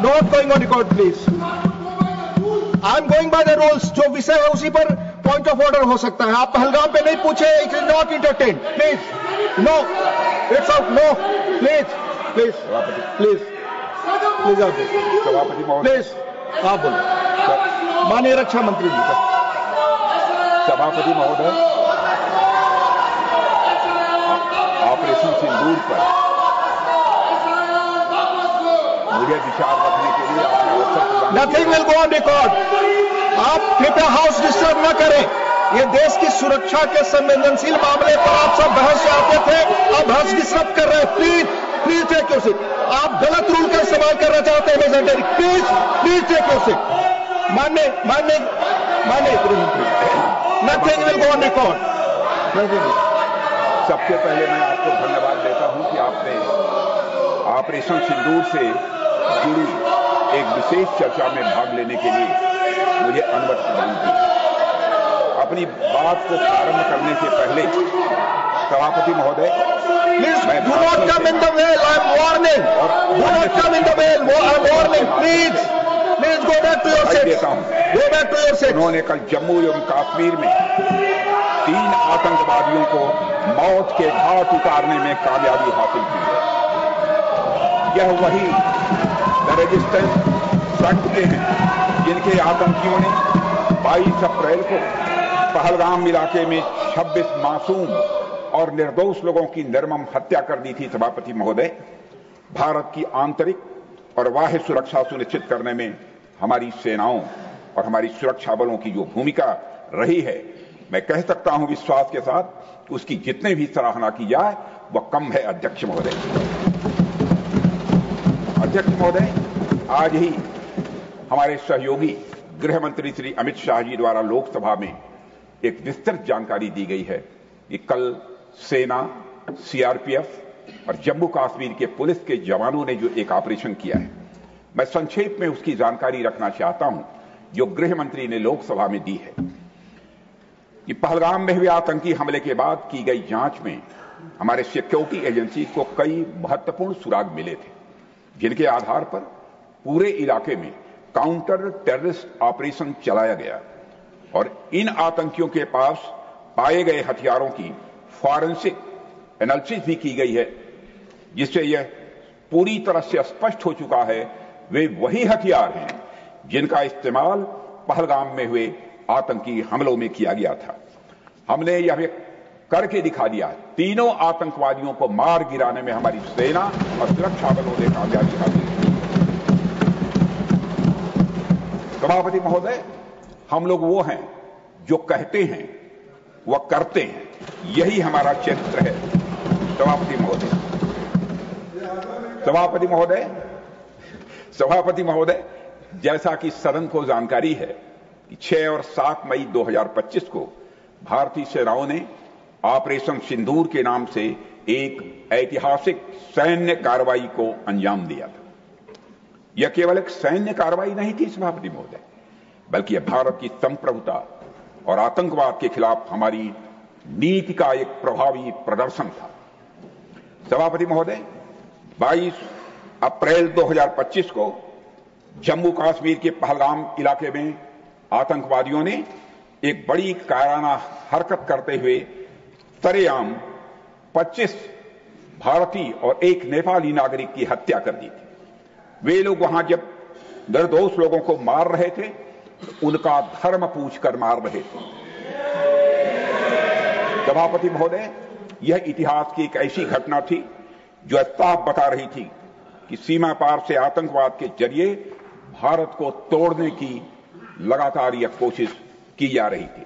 not going on record, please. I'm going by the rules. जो विषय है उसी पर पॉइंट ऑफ ऑर्डर हो सकता है. आप पहलगाम पे नहीं पूछे. It is not entertain. Please. No. It's out. No. Please. Please. Please. Please आप सभापति महोदय. प्लीज आप बोलो. माननीय रक्षा मंत्री जी. सभापति महोदय, ऑपरेशन सिंदूर पर मुझे विचार रखने के लिए आपने अवसर प्रदान. Nothing will go on record. आप कृपया हाउस डिस्टर्ब न करें. ये देश की सुरक्षा के संवेदनशील मामले पर आप सब बहस से आते थे. आप बहस डिस्टर्ब कर रहे हैं. Please. Please take your seat. आप गलत रूल का इस्तेमाल करना चाहते हैं मेजेंटरी. Please. Please take your seat. माननीय गृहमंत्री. Nothing will go on record. सबसे पहले मैं आपको धन्यवाद देता हूं कि आपने ऑपरेशन सिंदूर से जुड़ी एक विशेष चर्चा में भाग लेने के लिए मुझे अनुमति प्रदान की. अपनी बात को प्रारंभ करने से पहले सभापति महोदय, please do not come in the well. I am warning. Do not come in the well. I am warning. Please. Please go back to your seat. देता हूं. Go back to your seat. उन्होंने कल जम्मू एवं कश्मीर में 3 आतंकवादियों को मौत के घाट उतारने में कामयाबी हासिल की है. यह वही रेजिस्टेंस फ्रंट के हैं जिनके आतंकियों ने 22 अप्रैल को पहलगाम इलाके में 26 मासूम और निर्दोष लोगों की निर्मम हत्या कर दी थी. सभापति महोदय, भारत की आंतरिक और बाह्य सुरक्षा सुनिश्चित करने में हमारी सेनाओं और हमारी सुरक्षा बलों की जो भूमिका रही है, मैं कह सकता हूं विश्वास के साथ, उसकी जितने भी सराहना की जाए वह कम है. अध्यक्ष महोदय, आज ही हमारे सहयोगी गृह मंत्री श्री अमित शाह जी द्वारा लोकसभा में एक विस्तृत जानकारी दी गई है कि कल सेना, सीआरपीएफ और जम्मू कश्मीर के पुलिस के जवानों ने जो एक ऑपरेशन किया है, मैं संक्षेप में उसकी जानकारी रखना चाहता हूं जो गृह मंत्री ने लोकसभा में दी है. कि पहलगाम में हुए आतंकी हमले के बाद की गई जांच में हमारे सिक्योरिटी एजेंसी को कई महत्वपूर्ण सुराग मिले थे, जिनके आधार पर पूरे इलाके में काउंटर टेररिस्ट ऑपरेशन चलाया गया और इन आतंकियों के पास पाए गए हथियारों की फॉरेंसिक एनालिसिस भी की गई है, जिससे यह पूरी तरह से स्पष्ट हो चुका है वे वही हथियार हैं जिनका इस्तेमाल पहलगाम में हुए आतंकी हमलों में किया गया था. हमने यह करके दिखा दिया. तीनों आतंकवादियों को मार गिराने में हमारी सेना और सुरक्षा बलों ने कामयाबी हासिल की. सभापति महोदय, हम लोग वो हैं जो कहते हैं वह करते हैं. यही हमारा चरित्र है. सभापति महोदय, जैसा कि सदन को जानकारी है कि 6 और 7 मई 2025 को भारतीय सेनाओं ने ऑपरेशन सिंदूर के नाम से एक ऐतिहासिक सैन्य कार्रवाई को अंजाम दिया था. यह केवल एक सैन्य कार्रवाई नहीं थी सभापति महोदय, बल्कि यह भारत की संप्रभुता और आतंकवाद के खिलाफ हमारी नीति का एक प्रभावी प्रदर्शन था. सभापति महोदय, 22 अप्रैल 2025 को जम्मू कश्मीर के पहलगाम इलाके में आतंकवादियों ने एक बड़ी कायराना हरकत करते हुए सरेआम 25 भारतीय और एक नेपाली नागरिक की हत्या कर दी थी. वे लोग वहां जब निर्दोष लोगों को मार रहे थे, उनका धर्म पूछकर मार रहे थे. सभापति महोदय, यह इतिहास की एक ऐसी घटना थी जो साफ बता रही थी कि सीमा पार से आतंकवाद के जरिए भारत को तोड़ने की लगातार यह कोशिश की जा रही थी.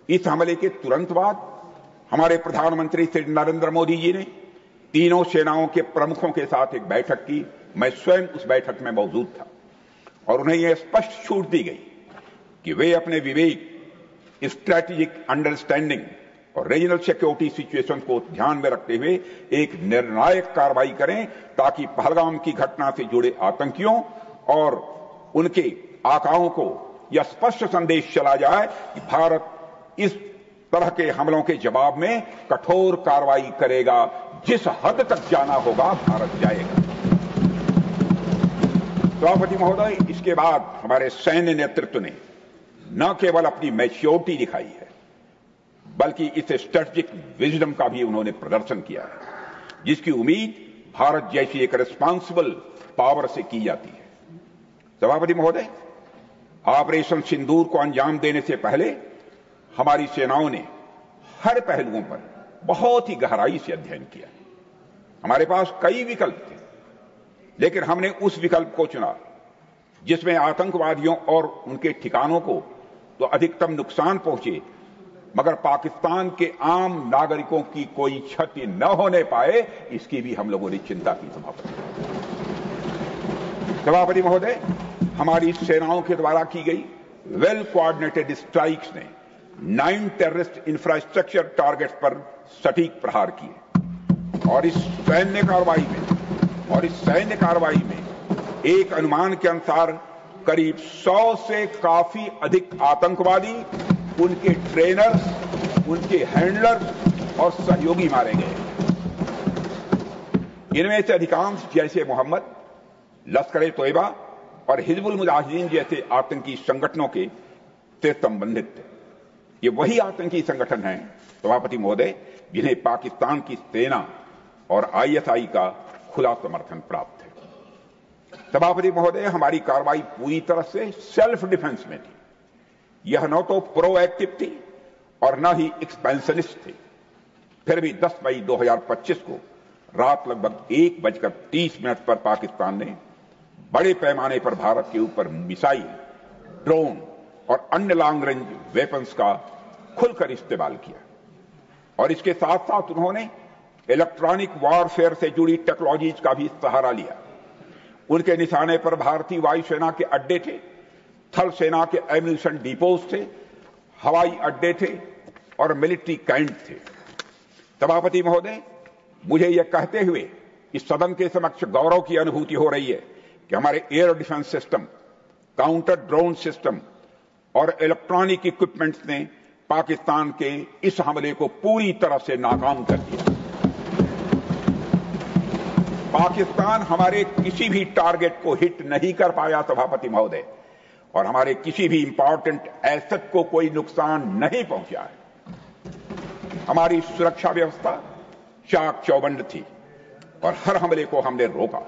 इस हमले के तुरंत बाद हमारे प्रधानमंत्री श्री नरेंद्र मोदी जी ने तीनों सेनाओं के प्रमुखों के साथ एक बैठक की. मैं स्वयं उस बैठक में मौजूद था और उन्हें यह स्पष्ट छूट दी गई कि वे अपने विवेक, स्ट्रैटेजिक अंडरस्टैंडिंग और रीजनल सिक्योरिटी सिचुएशन को ध्यान में रखते हुए एक निर्णायक कार्रवाई करें, ताकि पहलगाम की घटना से जुड़े आतंकियों और उनके आकाओं को यह स्पष्ट संदेश चला जाए कि भारत इस तरह के हमलों के जवाब में कठोर कार्रवाई करेगा. जिस हद तक जाना होगा भारत जाएगा. सभापति महोदय, इसके बाद हमारे सैन्य नेतृत्व ने न केवल अपनी मैच्योरिटी दिखाई है, बल्कि इस स्ट्रेटेजिक विजडम का भी उन्होंने प्रदर्शन किया है, जिसकी उम्मीद भारत जैसी एक रिस्पांसिबल पावर से की जाती है। सभापति महोदय, ऑपरेशन सिंदूर को अंजाम देने से पहले हमारी सेनाओं ने हर पहलुओं पर बहुत ही गहराई से अध्ययन किया। हमारे पास कई विकल्प थे, लेकिन हमने उस विकल्प को चुना जिसमें आतंकवादियों और उनके ठिकानों को तो अधिकतम नुकसान पहुंचे, मगर पाकिस्तान के आम नागरिकों की कोई क्षति न होने पाए, इसकी भी हम लोगों ने चिंता की। सभापति महोदय, हमारी सेनाओं के द्वारा की गई वेल कोऑर्डिनेटेड स्ट्राइक्स ने 9 टेररिस्ट इंफ्रास्ट्रक्चर टारगेट्स पर सटीक प्रहार किए और इस सैन्य कार्रवाई में एक अनुमान के अनुसार करीब 100 से काफी अधिक आतंकवादी, उनके ट्रेनर्स, उनके हैंडलर्स और सहयोगी मारे गए। इनमें से अधिकांश जैसे मोहम्मद, लश्कर-ए-तोयबा और हिजबुल मुजाहिदीन जैसे आतंकी संगठनों के से संबंधित थे। ये वही आतंकी संगठन हैं, सभापति महोदय, जिन्हें पाकिस्तान की सेना और आईएसआई का खुला समर्थन प्राप्त है। सभापति महोदय, हमारी कार्रवाई पूरी तरह से सेल्फ डिफेंस में थी। यह न तो प्रोएक्टिव थी और न ही एक्सपेंशनिस्ट थी। फिर भी 10 मई 2025 को रात लगभग 1:30 पर पाकिस्तान ने बड़े पैमाने पर भारत के ऊपर मिसाइल, ड्रोन और अन्य लॉन्ग रेंज वेपन्स का खुलकर इस्तेमाल किया और इसके साथ साथ उन्होंने इलेक्ट्रॉनिक वॉरफेयर से जुड़ी टेक्नोलॉजीज का भी सहारा लिया। उनके निशाने पर भारतीय वायुसेना के अड्डे थे, थल सेना के एम्यूनिशन डिपोज थे, हवाई अड्डे थे और मिलिट्री कैंट थे। सभापति महोदय, मुझे यह कहते हुए इस सदन के समक्ष गौरव की अनुभूति हो रही है कि हमारे air defence system, counter drone system और इलेक्ट्रॉनिक इक्विपमेंट्स ने पाकिस्तान के इस हमले को पूरी तरह से नाकाम कर दिया। पाकिस्तान हमारे किसी भी टारगेट को हिट नहीं कर पाया सभापति महोदय, और हमारे किसी भी इंपॉर्टेंट एसेट को कोई नुकसान नहीं पहुंचा है। हमारी सुरक्षा व्यवस्था चाक चौबंद थी और हर हमले को हमने रोका।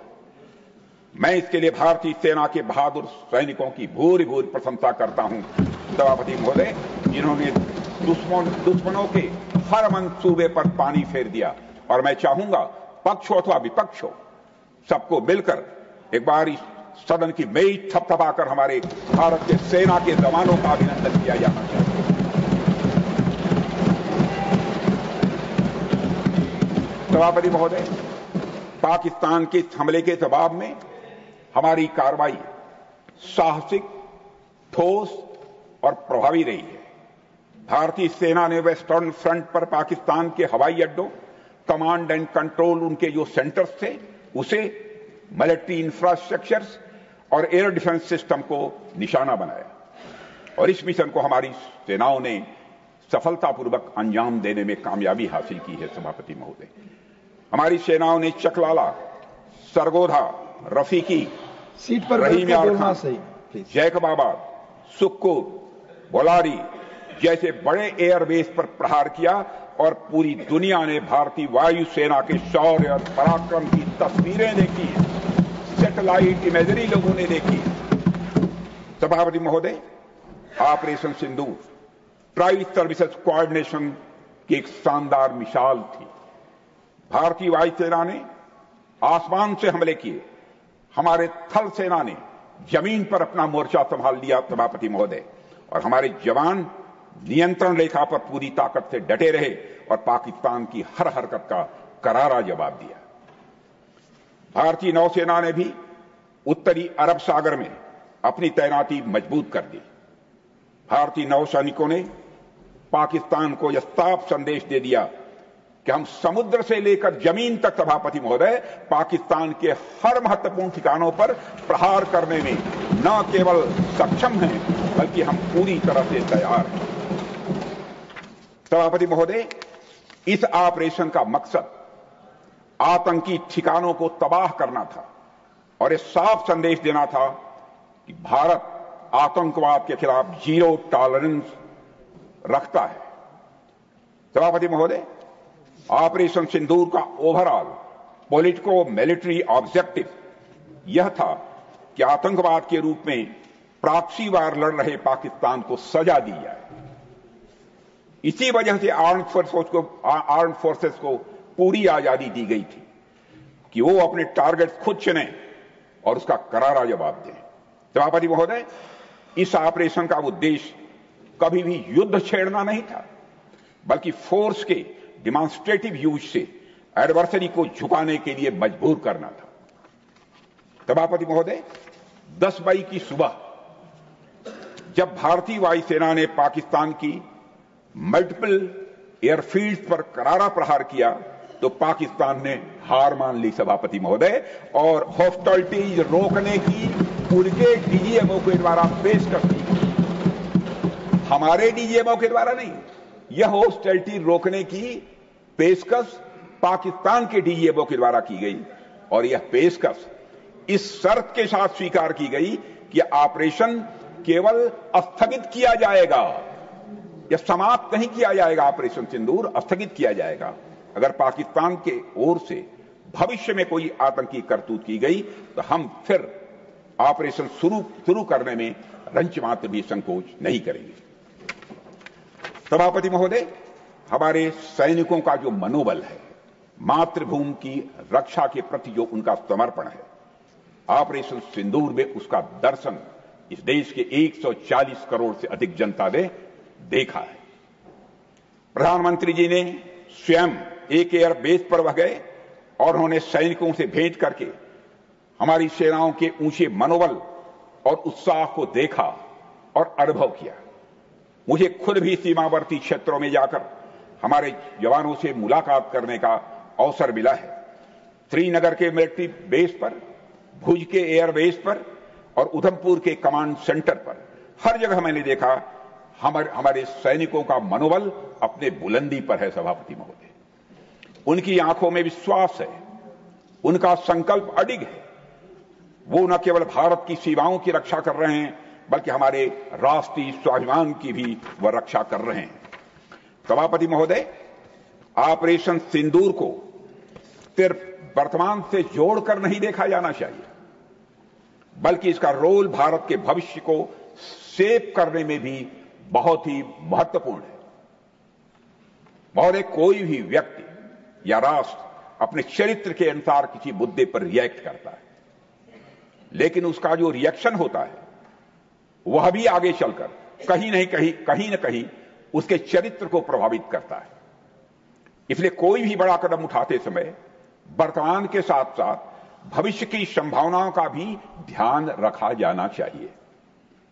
मैं इसके लिए भारतीय सेना के बहादुर सैनिकों की भूरि भूरि प्रशंसा करता हूं सभापति महोदय, जिन्होंने दुश्मनों के हर मंसूबे पर पानी फेर दिया। और मैं चाहूंगा पक्ष हो अथवा विपक्ष हो, सबको मिलकर एक बार इस सदन की मेज थपथपाकर हमारे भारत के सेना के जवानों का अभिनंदन किया जाना चाहिए। सभापति महोदय, पाकिस्तान के हमले के जवाब में हमारी कार्रवाई साहसिक, ठोस और प्रभावी रही है। भारतीय सेना ने वेस्टर्न फ्रंट पर पाकिस्तान के हवाई अड्डों, कमांड एंड कंट्रोल उनके जो सेंटर्स थे, उसे मिलिट्री इंफ्रास्ट्रक्चर्स और एयर डिफेंस सिस्टम को निशाना बनाया और इस मिशन को हमारी सेनाओं ने सफलतापूर्वक अंजाम देने में कामयाबी हासिल की है। सभापति महोदय, हमारी सेनाओं ने चकलाला, सरगोधा, रफीकी, सीट पर रहीम यार खान, सही, जैकबाबाद, सुक्कुर, बोलारी जैसे बड़े एयरबेस पर प्रहार किया और पूरी दुनिया ने भारतीय वायुसेना के शौर्य और पराक्रम की तस्वीरें देखी, सैटेलाइट इमेजरी लोगों ने देखी। सभापति महोदय, ऑपरेशन सिंदूर ट्राई सर्विसेज कोऑर्डिनेशन की एक शानदार मिसाल थी। भारतीय वायुसेना ने आसमान से हमले किए, हमारे थल सेना ने जमीन पर अपना मोर्चा संभाल लिया सभापति महोदय, और हमारे जवान नियंत्रण रेखा पर पूरी ताकत से डटे रहे और पाकिस्तान की हर हरकत का करारा जवाब दिया। भारतीय नौसेना ने भी उत्तरी अरब सागर में अपनी तैनाती मजबूत कर दी। भारतीय नौसैनिकों ने पाकिस्तान को यह साफ संदेश दे दिया कि हम समुद्र से लेकर जमीन तक सभापति महोदय पाकिस्तान के हर महत्वपूर्ण ठिकानों पर प्रहार करने में न केवल सक्षम हैं, बल्कि हम पूरी तरह से तैयार हैं। सभापति महोदय, इस ऑपरेशन का मकसद आतंकी ठिकानों को तबाह करना था और ये साफ संदेश देना था कि भारत आतंकवाद के खिलाफ जीरो टॉलरेंस रखता है। सभापति महोदय, ऑपरेशन सिंदूर का ओवरऑल पॉलिटिको मिलिट्री ऑब्जेक्टिव यह था कि आतंकवाद के रूप में प्रॉक्सी वार लड़ रहे पाकिस्तान को सजा दी जाए। इसी वजह से आर्म्ड फोर्सेस को पूरी आजादी दी गई थी कि वो अपने टारगेट खुद चुने और उसका करारा जवाब दें। सभापति महोदय, इस ऑपरेशन का उद्देश्य कभी भी युद्ध छेड़ना नहीं था, बल्कि फोर्स के डिमॉन्स्ट्रेटिव यूज से एडवर्सरी को झुकाने के लिए मजबूर करना था। सभापति महोदय, 10 मई की सुबह जब भारतीय वायुसेना ने पाकिस्तान की मल्टीपल एयरफील्ड पर करारा प्रहार किया तो पाकिस्तान ने हार मान ली सभापति महोदय, और हॉस्टिलिटीज रोकने की उनके डीजीएमओ के द्वारा पेशकश की गई, हमारे डीजीएमओ के द्वारा नहीं। यह हॉस्टिलिटी रोकने की पेशकश पाकिस्तान के डीजीएमओ के द्वारा की गई, और यह पेशकश इस शर्त के साथ स्वीकार की गई कि ऑपरेशन केवल स्थगित किया जाएगा, यह समाप्त नहीं किया जाएगा। ऑपरेशन सिंदूर स्थगित किया जाएगा अगर पाकिस्तान के ओर से भविष्य में कोई आतंकी करतूत की गई तो हम फिर ऑपरेशन शुरू करने में रंच मात्र भी संकोच नहीं करेंगे। सभापति महोदय, हमारे सैनिकों का जो मनोबल है, मातृभूमि की रक्षा के प्रति जो उनका समर्पण है, ऑपरेशन सिंदूर में उसका दर्शन इस देश के 140 करोड़ से अधिक जनता ने देखा है। प्रधानमंत्री जी ने स्वयं एक एयर बेस पर वह गए और उन्होंने सैनिकों से भेंट करके हमारी सेनाओं के ऊंचे मनोबल और उत्साह को देखा और अनुभव किया। मुझे खुद भी सीमावर्ती क्षेत्रों में जाकर हमारे जवानों से मुलाकात करने का अवसर मिला है। श्रीनगर के मिलिट्री बेस पर, भुज के एयर बेस पर और उधमपुर के कमांड सेंटर पर हर जगह मैंने देखा हमारे सैनिकों का मनोबल अपने बुलंदी पर है। सभापति महोदय, उनकी आंखों में विश्वास है, उनका संकल्प अडिग है। वो न केवल भारत की सीमाओं की रक्षा कर रहे हैं बल्कि हमारे राष्ट्रीय स्वाभिमान की भी वह रक्षा कर रहे हैं। सभापति महोदय, ऑपरेशन सिंदूर को सिर्फ वर्तमान से जोड़कर नहीं देखा जाना चाहिए, बल्कि इसका रोल भारत के भविष्य को शेप करने में भी बहुत ही महत्वपूर्ण है। महोदय, कोई भी व्यक्ति या राष्ट्र अपने चरित्र के अनुसार किसी मुद्दे पर रिएक्ट करता है, लेकिन उसका जो रिएक्शन होता है वह भी आगे चलकर कहीं न कहीं उसके चरित्र को प्रभावित करता है। इसलिए कोई भी बड़ा कदम उठाते समय वर्तमान के साथ साथ भविष्य की संभावनाओं का भी ध्यान रखा जाना चाहिए।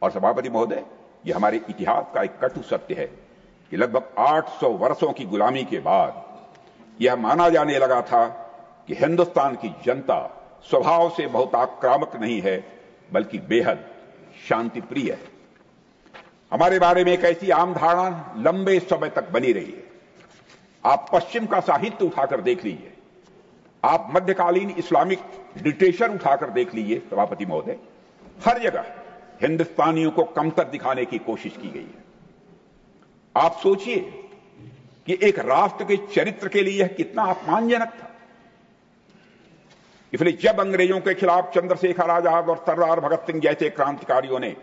और सभापति महोदय, यह हमारे इतिहास का एक कटु सत्य है कि लगभग 800 वर्षों की गुलामी के बाद यह माना जाने लगा था कि हिंदुस्तान की जनता स्वभाव से बहुत आक्रामक नहीं है बल्कि बेहद शांति प्रिय है। हमारे बारे में एक ऐसी आम धारणा लंबे समय तक बनी रही है। आप पश्चिम का साहित्य उठाकर देख लीजिए, आप मध्यकालीन इस्लामिक लिटरेचर उठाकर देख लीजिए सभापति महोदय, हर जगह हिंदुस्तानियों को कमतर दिखाने की कोशिश की गई है। आप सोचिए कि एक राष्ट्र के चरित्र के लिए यह कितना अपमानजनक था। इसलिए जब अंग्रेजों के खिलाफ चंद्रशेखर आजाद और सरदार भगत सिंह जैसे क्रांतिकारियों ने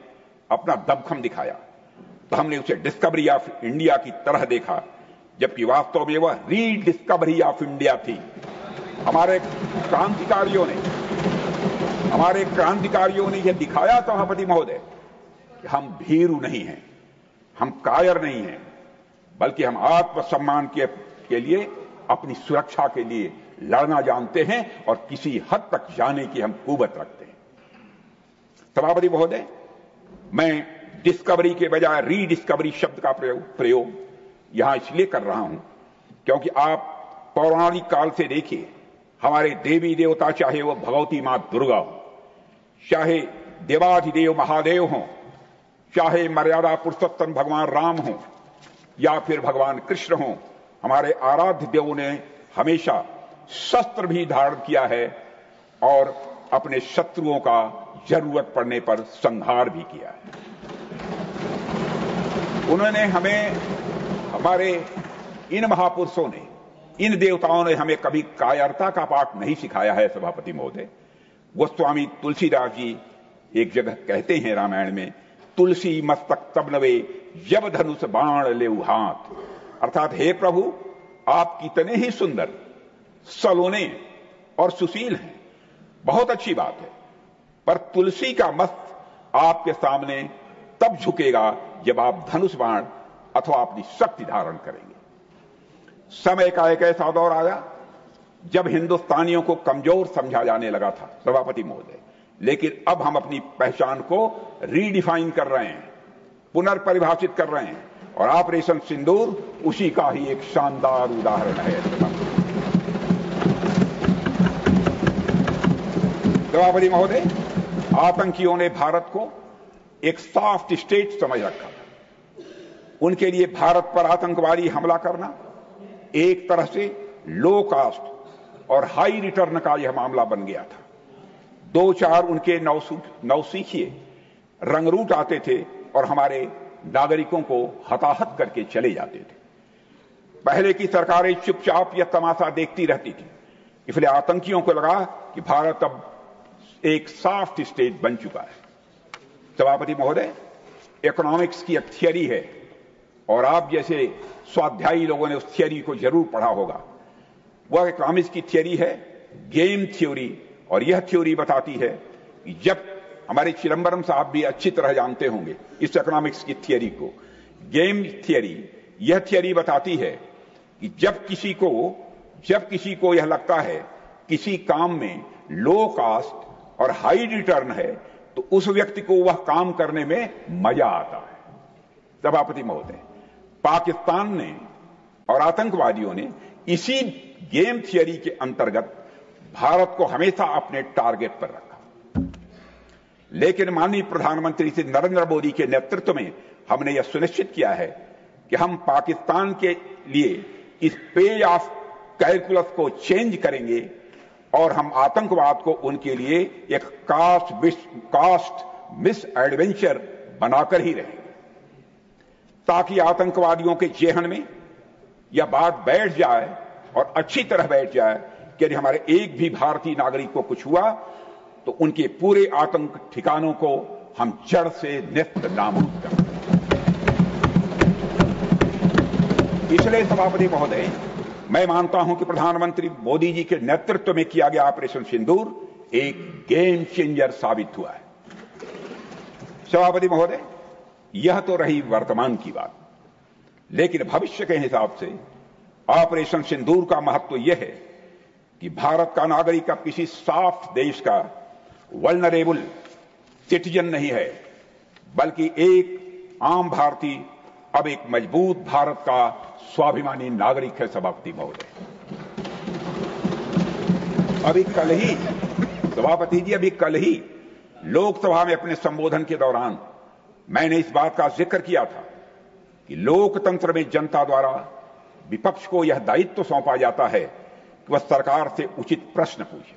अपना दमखम दिखाया तो हमने उसे डिस्कवरी ऑफ इंडिया की तरह देखा, जबकि वास्तव में वह रीडिस्कवरी ऑफ इंडिया थी। हमारे क्रांतिकारियों ने यह दिखाया सभापति महोदय कि हम भीरू नहीं हैं, हम कायर नहीं हैं, बल्कि हम आत्मसम्मान के लिए, अपनी सुरक्षा के लिए लड़ना जानते हैं और किसी हद तक जाने की हम कुवत रखते हैं। सभापति महोदय, मैं डिस्कवरी के बजाय रीडिस्कवरी शब्द का प्रयोग यहां इसलिए कर रहा हूं क्योंकि आप पौराणिक काल से देखिए, हमारे देवी देवता, चाहे वो भगवती मां दुर्गा हो, चाहे देवाधिदेव महादेव हो, चाहे मर्यादा पुरुषोत्तम भगवान राम हो या फिर भगवान कृष्ण हो, हमारे आराध्य देवों ने हमेशा शस्त्र भी धारण किया है और अपने शत्रुओं का जरूरत पड़ने पर संहार भी किया है। उन्होंने हमें, हमारे इन महापुरुषों ने, इन देवताओं ने हमें कभी कायरता का पाठ नहीं सिखाया है सभापति महोदय। गोस्वामी तुलसीदास जी एक जगह कहते हैं रामायण में, तुलसी मस्तक तब नवे जब धनुष बाण लेऊ हाथ, अर्थात हे प्रभु आप कितने ही सुंदर, सलोने और सुशील हैं, बहुत अच्छी बात है, पर तुलसी का मस्त आपके सामने तब झुकेगा जब आप धनुष बाण अथवा अपनी शक्ति धारण करेंगे। समय का एक ऐसा दौर आया जब हिंदुस्तानियों को कमजोर समझा जाने लगा था सभापति महोदय, लेकिन अब हम अपनी पहचान को रीडिफाइन कर रहे हैं, पुनर्परिभाषित कर रहे हैं, और ऑपरेशन सिंदूर उसी का ही एक शानदार उदाहरण है। सभापति महोदय, आतंकियों ने भारत को एक सॉफ्ट स्टेट समझ रखा था। उनके लिए भारत पर आतंकवादी हमला करना एक तरह से लो कास्ट और हाई रिटर्न का यह मामला बन गया था। दो चार उनके नौसीखिए रंगरूट आते थे और हमारे नागरिकों को हताहत करके चले जाते थे। पहले की सरकारें चुपचाप यह तमाशा देखती रहती थी, इसलिए आतंकियों को लगा कि भारत अब एक सॉफ्ट स्टेट बन चुका है। सभापति महोदय, इकोनॉमिक्स की एक थियरी है और आप जैसे स्वाध्यायी लोगों ने उस थियरी को जरूर पढ़ा होगा। वह इकोनॉमिक्स की थियरी है गेम थ्योरी, और यह थ्योरी बताती है कि जब, हमारे चिदंबरम साहब भी अच्छी तरह जानते होंगे इस इकोनॉमिक्स की थियरी को, गेम थियरी, यह थियरी बताती है कि जब किसी को यह लगता है किसी काम में लो कास्ट और हाई रिटर्न है तो उस व्यक्ति को वह काम करने में मजा आता है। सभापति महोदय, पाकिस्तान ने और आतंकवादियों ने इसी गेम थियरी के अंतर्गत भारत को हमेशा अपने टारगेट पर रखा, लेकिन माननीय प्रधानमंत्री श्री नरेंद्र मोदी के नेतृत्व में हमने यह सुनिश्चित किया है कि हम पाकिस्तान के लिए इस पे ऑफ कैलकुलस को चेंज करेंगे और हम आतंकवाद को उनके लिए एक कास्ट मिस एडवेंचर बनाकर ही रहेंगे, ताकि आतंकवादियों के जेहन में यह बात बैठ जाए और अच्छी तरह बैठ जाए कि यदि हमारे एक भी भारतीय नागरिक को कुछ हुआ तो उनके पूरे आतंक ठिकानों को हम जड़ से नेस्त नाबूद करें। इसलिए सभापति महोदय, मैं मानता हूं कि प्रधानमंत्री मोदी जी के नेतृत्व में किया गया ऑपरेशन सिंदूर एक गेम चेंजर साबित हुआ है। सभापति महोदय, यह तो रही वर्तमान की बात, लेकिन भविष्य के हिसाब से ऑपरेशन सिंदूर का महत्व यह है कि भारत का नागरिक अब किसी सॉफ्ट देश का वल्नरेबल सिटीजन नहीं है, बल्कि एक आम भारतीय अब एक मजबूत भारत का स्वाभिमानी नागरिक है। सभापति महोदय, अभी कल ही लोकसभा में अपने संबोधन के दौरान मैंने इस बात का जिक्र किया था कि लोकतंत्र में जनता द्वारा विपक्ष को यह दायित्व सौंपा जाता है कि वह सरकार से उचित प्रश्न पूछे।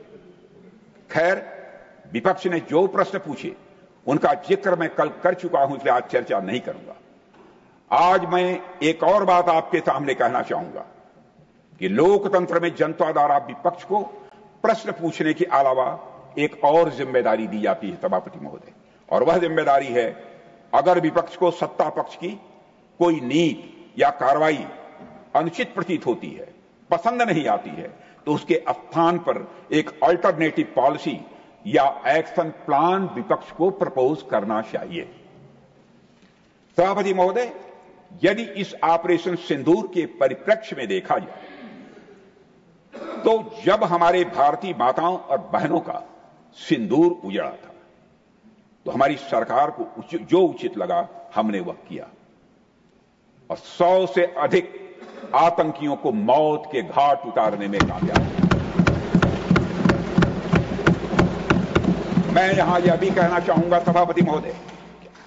खैर, विपक्ष ने जो प्रश्न पूछे उनका जिक्र मैं कल कर चुका हूं, इसलिए आज चर्चा नहीं करूंगा। आज मैं एक और बात आपके सामने कहना चाहूंगा कि लोकतंत्र में जनता द्वारा विपक्ष को प्रश्न पूछने के अलावा एक और जिम्मेदारी दी जाती है सभापति महोदय, और वह जिम्मेदारी है, अगर विपक्ष को सत्ता पक्ष की कोई नीति या कार्रवाई अनुचित प्रतीत होती है, पसंद नहीं आती है, तो उसके स्थान पर एक अल्टरनेटिव पॉलिसी या एक्शन प्लान विपक्ष को प्रपोज करना चाहिए। सभापति महोदय, यदि इस ऑपरेशन सिंदूर के परिप्रेक्ष्य में देखा जाए तो जब हमारे भारतीय माताओं और बहनों का सिंदूर उजड़ा था तो हमारी सरकार को जो उचित लगा हमने वह किया, और 100 से अधिक आतंकियों को मौत के घाट उतारने में कामयाब। मैं यहां यह भी कहना चाहूंगा सभापति महोदय,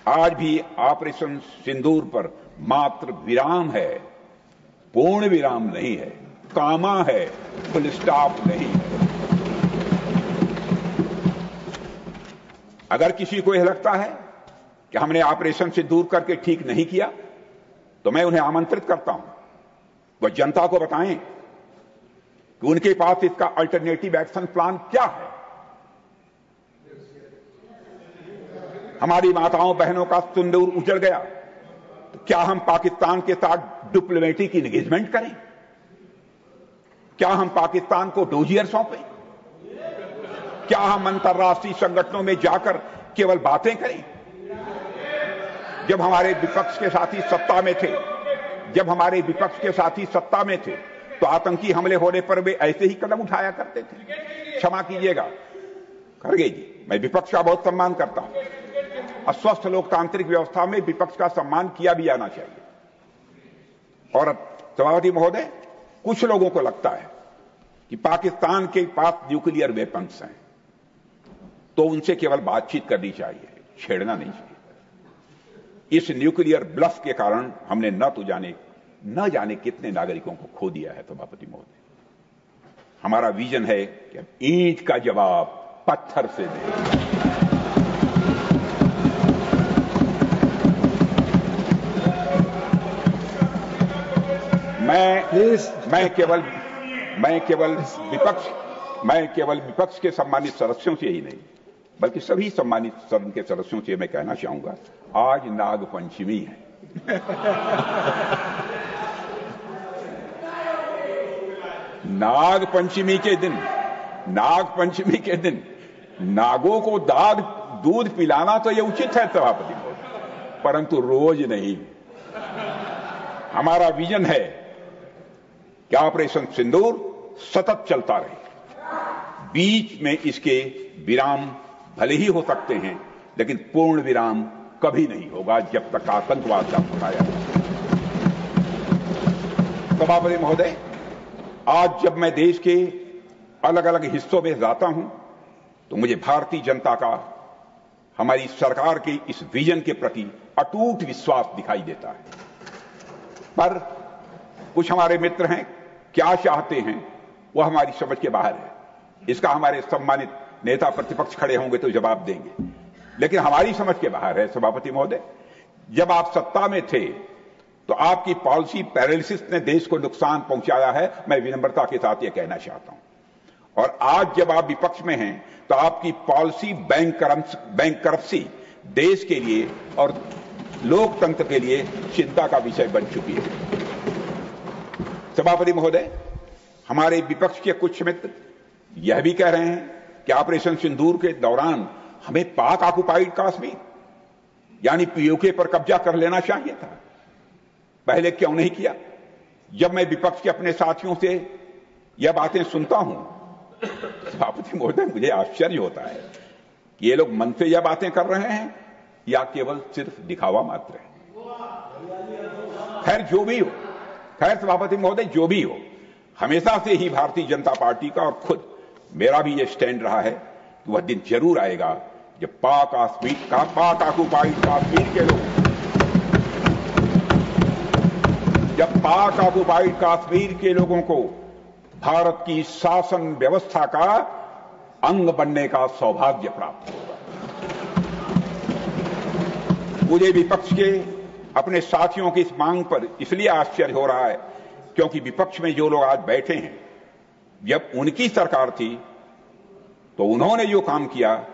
आज भी ऑपरेशन सिंदूर पर मात्र विराम है, पूर्ण विराम नहीं है, कामा है, फुल स्टॉप नहीं है। अगर किसी को यह लगता है कि हमने ऑपरेशन सिंदूर करके ठीक नहीं किया, तो मैं उन्हें आमंत्रित करता हूं, वह जनता को बताएं कि उनके पास इसका अल्टरनेटिव एक्शन प्लान क्या है। हमारी माताओं बहनों का सिंदूर उजड़ गया, तो क्या हम पाकिस्तान के साथ डिप्लोमेटिक एंगेजमेंट करें? क्या हम पाकिस्तान को डोजियर सौंपें? क्या हम अंतर्राष्ट्रीय संगठनों में जाकर केवल बातें करें? जब हमारे विपक्ष के साथी सत्ता में थे, तो आतंकी हमले होने पर वे ऐसे ही कदम उठाया करते थे। क्षमा कीजिएगा खड़गे जी, मैं विपक्ष का बहुत सम्मान करता हूं। अस्वस्थ लोकतांत्रिक व्यवस्था में विपक्ष का सम्मान किया भी जाना चाहिए। और सभापति महोदय, कुछ लोगों को लगता है कि पाकिस्तान के पास न्यूक्लियर वेपन्स हैं, तो उनसे केवल बातचीत करनी चाहिए, छेड़ना नहीं चाहिए। इस न्यूक्लियर ब्लफ के कारण हमने न जाने कितने नागरिकों को खो दिया है। सभापति महोदय, हमारा विजन है कि हम ईंट का जवाब पत्थर से दें। मैं केवल विपक्ष के सम्मानित सदस्यों से ही नहीं, बल्कि सभी सम्मानित सदन के सदस्यों से मैं कहना चाहूंगा, आज नाग पंचमी है। नाग पंचमी के दिन नागों को दूध पिलाना तो यह उचित है सभापति, परंतु रोज नहीं। हमारा विजन है कि ऑपरेशन सिंदूर सतत चलता रहे। बीच में इसके विराम भले ही हो सकते हैं, लेकिन पूर्ण विराम कभी नहीं होगा जब तक आतंकवाद का उठाया। सभापति महोदय, आज जब मैं देश के अलग अलग हिस्सों में जाता हूं, तो मुझे भारतीय जनता का हमारी सरकार के इस विजन के प्रति अटूट विश्वास दिखाई देता है। पर कुछ हमारे मित्र हैं, क्या चाहते हैं वह हमारी समझ के बाहर है। इसका हमारे सम्मानित नेता प्रतिपक्ष खड़े होंगे तो जवाब देंगे, लेकिन हमारी समझ के बाहर है। सभापति महोदय, जब आप सत्ता में थे तो आपकी पॉलिसी पैरालिसिस ने देश को नुकसान पहुंचाया है, मैं विनम्रता के साथ यह कहना चाहता हूं। और आज जब आप विपक्ष में हैं तो आपकी पॉलिसी बैंकरप्सी देश के लिए और लोकतंत्र के लिए चिंता का विषय बन चुकी है। सभापति महोदय, हमारे विपक्ष के कुछ मित्र यह भी कह रहे हैं कि ऑपरेशन सिंदूर के दौरान हमें पाक ऑक्युपाइड कश्मीर यानी पीओके पर कब्जा कर लेना चाहिए था, पहले क्यों नहीं किया? जब मैं विपक्ष के अपने साथियों से यह बातें सुनता हूं, सभापति महोदय, मुझे आश्चर्य होता है कि ये लोग मन से यह बातें कर रहे हैं या केवल सिर्फ दिखावा मात्र है। खैर जो भी हो, सभापति महोदय, जो भी हो, हमेशा से ही भारतीय जनता पार्टी का और खुद मेरा भी यह स्टैंड रहा है कि वह दिन जरूर आएगा जब पाक ऑक्युपाइड कश्मीर के लोगों को भारत की शासन व्यवस्था का अंग बनने का सौभाग्य प्राप्त होगा। मुझे विपक्ष के अपने साथियों की इस मांग पर इसलिए आश्चर्य हो रहा है क्योंकि विपक्ष में जो लोग आज बैठे हैं, जब उनकी सरकार थी तो उन्होंने जो काम किया